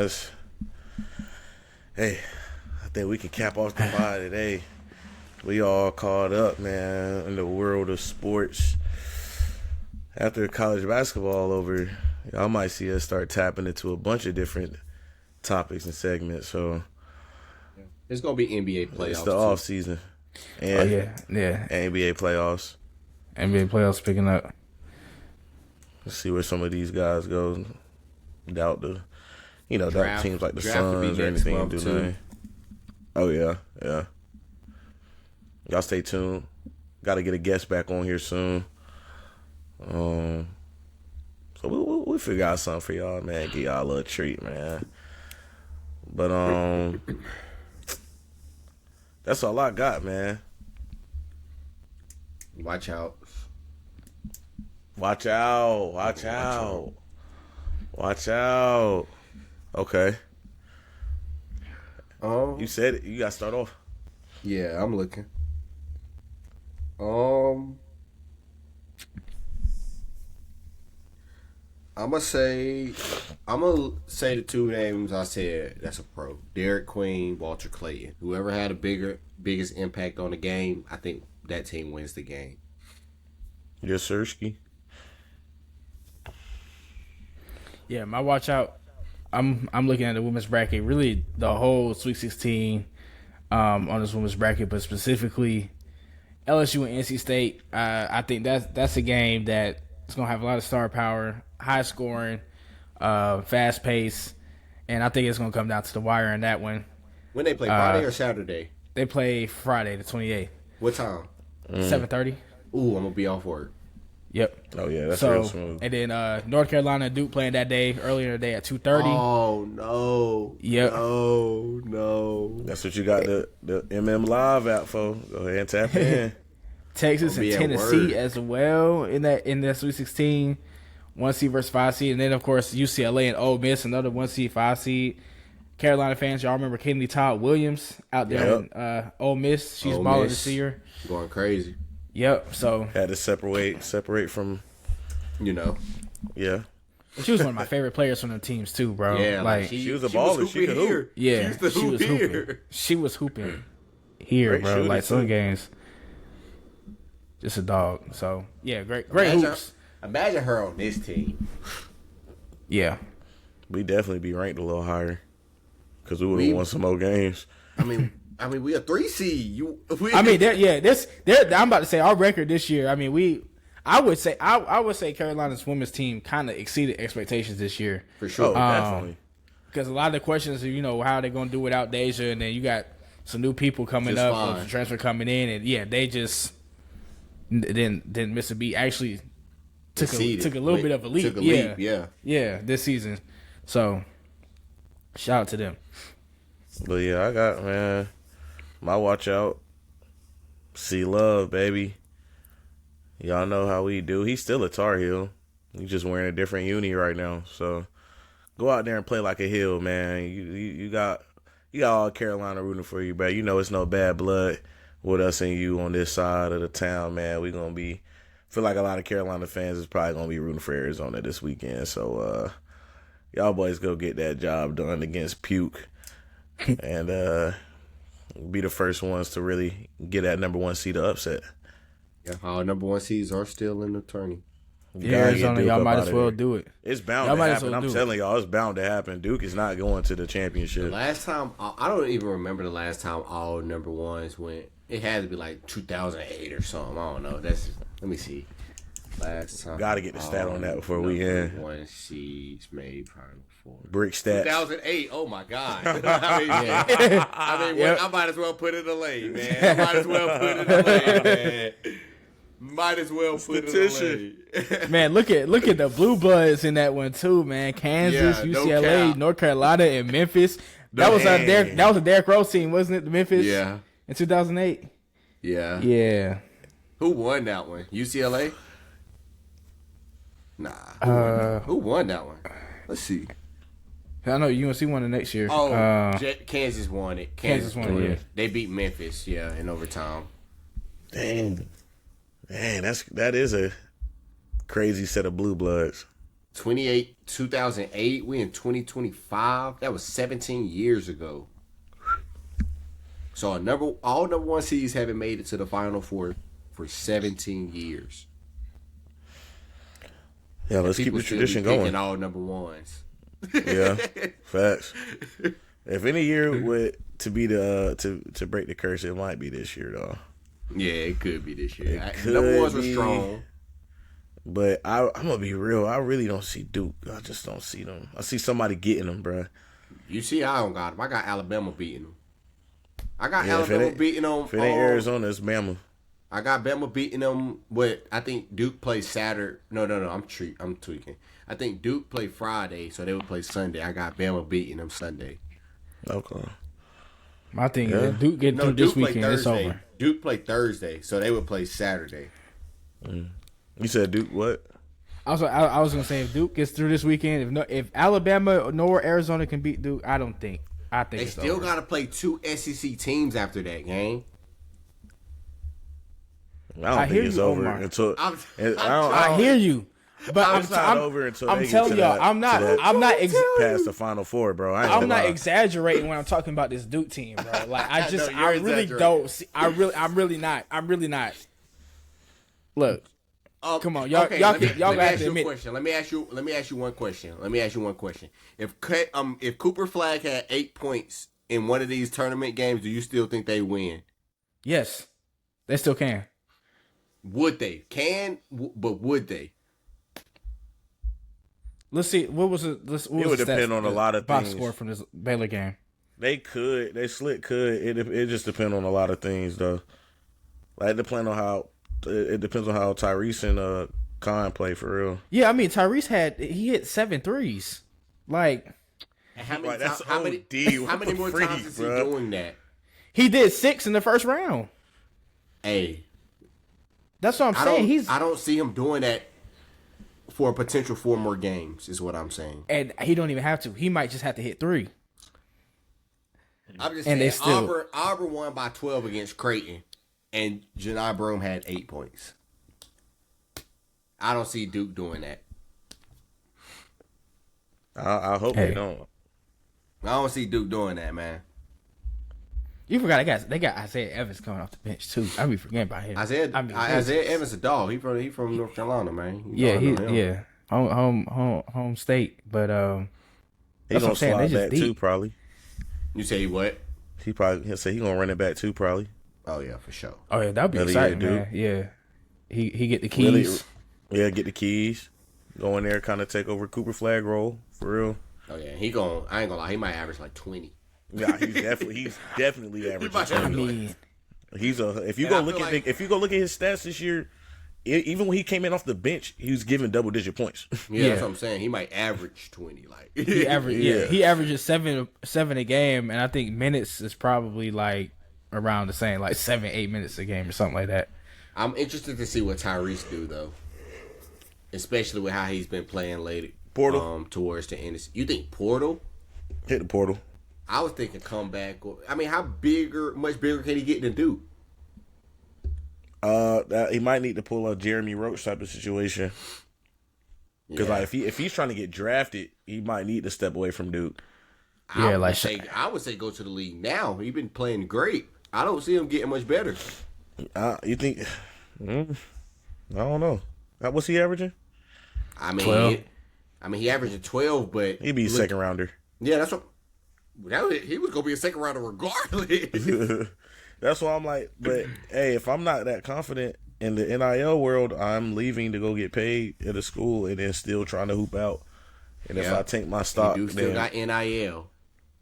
hey, I think we can cap off the pod today. We all caught up, man, in the world of sports. After college basketball over, y'all might see us start tapping into a bunch of different topics and segments. So It's gonna be NBA playoffs. it's the off season, and Oh yeah, NBA playoffs. NBA playoffs picking up. Let's see where some of these guys go. Doubt doubt Draft- teams like the draft will be Suns or next anything month, do too. nothing. Oh yeah. Y'all stay tuned. Got to get a guest back on here soon. So we figure out something for y'all, man. Get y'all a little treat, man. But that's all I got, man. Watch out. Watch out. Watch out. Watch out. Okay. You said it. You got to start off. Yeah, I'm looking. I'm gonna say the two names I said. That's a pro. Derek Queen, Walter Clayton. Whoever had a biggest impact on the game, I think that team wins the game. Yes, Sirski. Yeah, my watch out. I'm looking at the women's bracket. Really, the whole Sweet 16 on this women's bracket, but specifically LSU and NC State. I think that's a game that is gonna have a lot of star power, high scoring, fast pace, and I think it's gonna come down to the wire in that one. When they play Friday or Saturday? They play Friday the 28th, What time? 7:30. Ooh, I'm gonna be off work. Yep. Oh yeah, that's real smooth. And then North Carolina and Duke playing that day earlier today at 2:30. Oh no! Yep. No! That's what you got the MM Live out for. Go ahead and tap in. Texas Gonna and be at Tennessee work. as well in that Sweet 16, 1 seed versus 5 seed, and then of course UCLA and Ole Miss, another 1 seed 5 seed. Carolina fans, y'all remember Kennedy Todd Williams out there in Ole Miss? She's Ole balling Miss. this year. Going crazy. Yep. So Had to separate from. Yeah. she was one of my favorite players from the teams too, bro. Yeah, like she was a baller. She could hoop. yeah, she was hooping. She was hooping here, Great bro. shooter, Like some too. games, just a dog. So yeah, great hoops. Imagine her on this team. Yeah. We definitely be ranked a little higher because we would have won some more games. I mean, we a 3 seed. I'm about to say our record this year. I mean, I would say Carolina's women's team kind of exceeded expectations this year for sure. Oh, definitely. because a lot of the questions, how they're going to do without Deja, and then you got some new people coming Just up, fine. some transfer coming in, and yeah, they just didn't miss a beat. Actually, took a little bit of a leap. Took a leap, yeah. This season. So, shout out to them. But yeah, I got, man, my watch out. See love, baby. Y'all know how we do. He's still a Tar Heel. He's just wearing a different uni right now. So go out there and play like a heel, man. You got all Carolina rooting for you, bro. You know it's no bad blood with us and you on this side of the town, man. We gonna feel like a lot of Carolina fans is probably gonna be rooting for Arizona this weekend. So y'all boys go get that job done against Puke and be the first ones to really get that number 1 seed to upset. Yeah, our number 1 seeds are still in the tourney. Yeah, Arizona, y'all might as well do it. It's bound Y'all to might as happen. well I'm do telling y'all, it's bound to happen. Duke is not going to the championship. The last time, I don't even remember the last time all number ones went. It had to be like 2008 or something. I don't know. Let me see. Last time. Got to get the stat on that before we end. One seeds made Final Four. Brickz stats. 2008. Oh my God. I might as well put it in the lane, man. I might as well put it in the lane, man. Might as well put it in the lane. Man, look at the Blue Bloods in that one too, man. Kansas, UCLA, North Carolina, and Memphis. That was a Derrick Rose team, wasn't it? The Memphis. Yeah. In 2008. Yeah. Yeah. Who won that one? UCLA? Nah. Who won that one? Let's see. I know UNC won it next year. Oh, Kansas won it. Kansas won it. Yeah. They beat Memphis. Yeah, in overtime. Dang, that is a crazy set of Blue Bloods. 2008. We in 2025. That was 17 years ago. So all number one seeds haven't made it to the Final Four for 17 years. Yeah, let's keep the tradition going. All number ones. Yeah, facts. If any year to be to break the curse, it might be this year though. Yeah, it could be this year. Number ones were strong. But I'm gonna be real. I really don't see Duke. I just don't see them. I see somebody getting them, bro. You see, I don't got them. I got Alabama beating them. I got Alabama beating them. If it ain't Arizona, it's Bama. I got Bama beating them. But I think Duke plays Saturday. No. I'm tweaking. I think Duke play Friday, so they would play Sunday. I got Bama beating them Sunday. Okay. My thing is Duke get through this weekend. It's over. Duke play Thursday, so they would play Saturday. You said Duke what? I was gonna say if Duke gets through this weekend, if Alabama nor Arizona can beat Duke, I think they still got to play 2 SEC teams after that game. I don't think it's over until I hear you, but it's not over until I'm telling y'all, I'm not past the Final Four, bro. I'm not exaggerating when I'm talking about this Duke team, bro. Like I really don't see. I'm really not. Look. Come on, y'all have to admit. Let me ask you one question. If Cooper Flag had 8 points in one of these tournament games, do you still think they win? Yes, they still can. Would they? But would they? Let's see. What was it? It would depend on a lot of box things. score from this Baylor game. They could. They could. It just depends on a lot of things, though. Like, it depends on how Tyrese and Khan play for real. Yeah, I mean Tyrese hit 7 threes. Like, how many more times is he doing that? He did 6 in the first round. Hey, that's what I'm saying. I don't see him doing that for a potential 4 more games. Is what I'm saying. And he don't even have to. He might just have to hit 3. I'm just saying. Auburn won by 12 against Creighton. And Janai Broome had 8 points. I don't see Duke doing that. I hope they don't. I don't see Duke doing that, man. You forgot they got Isaiah Evans coming off the bench too. I be forgetting about him. Isaiah Evans a dog. He from North Carolina, man. Home state. But he's gonna slide back too, probably. You say what? He'll say he's gonna run it back too, probably. Oh yeah, for sure. Oh yeah, that'd be exciting, man. Yeah, he get the keys. Get the keys. Go in there, kind of take over Cooper Flag role for real. Oh yeah, I ain't gonna lie, he might average like 20. Yeah, he's definitely averaging 20. I mean, if you go look at his stats this year, even when he came in off the bench, he was giving double-digit points. Yeah, that's what I'm saying. He might average 20. Like he averages 7 a game, and I think minutes is probably like around the same, like 7-8 minutes a game or something like that. I'm interested to see what Tyrese do though, especially with how he's been playing late. Portal towards the end. You think Portal? Hit the portal. I was thinking comeback. I mean, much bigger can he get than Duke? He might need to pull a Jeremy Roach type of situation. Because like if he's trying to get drafted, he might need to step away from Duke. I would say go to the league now. He's been playing great. I don't see him getting much better. You think? I don't know. What's he averaging? I mean, 12. He averaged 12, but He'd be a second rounder. Yeah, that's what. He was gonna be a second rounder regardless. That's why I'm like, but hey, if I'm not that confident in the NIL world, I'm leaving to go get paid at a school and then still trying to hoop out. And if I take my stock, you still then got NIL.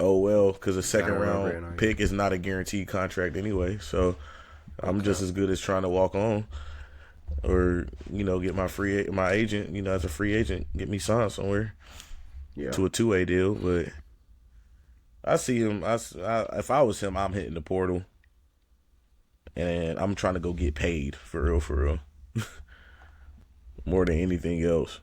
Oh well, because a second remember round NIL. pick is not a guaranteed contract anyway. So I'm just as good as trying to walk on, or get my agent, as a free agent, get me signed somewhere to a 2-way deal. But I see him. If I was him, I'm hitting the portal, and I'm trying to go get paid for real, more than anything else.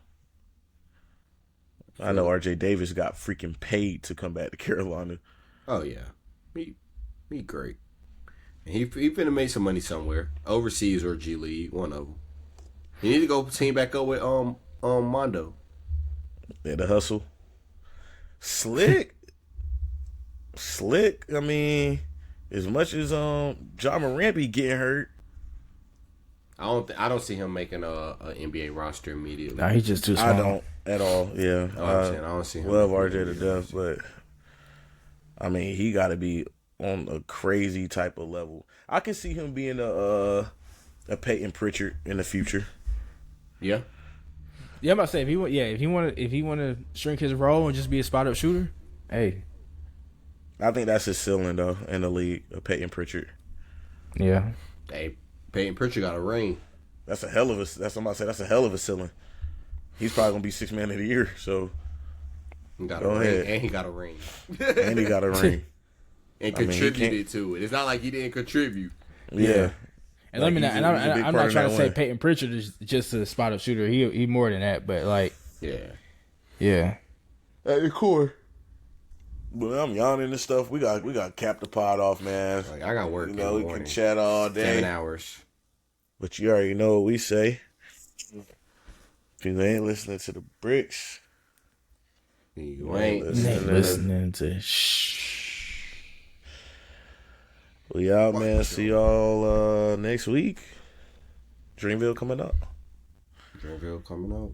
I know RJ Davis got freaking paid to come back to Carolina. Oh yeah, he great. And he finna make some money somewhere, overseas or G League, one of them. He need to go team back up with Mondo. Yeah, the hustle. Slick. I mean, as much as John Morant be getting hurt, I don't see him making a NBA roster immediately. Nah, he's just too small. I don't at all. Yeah, I don't see him. Love RJ to death, but I mean, he got to be on a crazy type of level. I can see him being a Peyton Pritchard in the future. Yeah. Yeah, I'm about to say if he want to shrink his role and just be a spot up shooter, hey. I think that's his ceiling though in the league, a Peyton Pritchard. Yeah. Hey, Peyton Pritchard got a ring. That's a hell of a ceiling. He's probably gonna be 6th man of the year. So he got a ring, and he got a ring, and contributed to it. It's not like he didn't contribute. Yeah. And I'm not trying to say Peyton Pritchard is just a spot up shooter. He more than that, but like yeah. At the core. But I'm yawning and stuff. We got to cap the pod off, man. Like, I got work. In the we morning. can chat all day. 7 hours. But you already know what we say. If you ain't listening to the Brickz, you ain't listening to shh. We out, man. See y'all next week. Dreamville coming up. Dreamville coming up.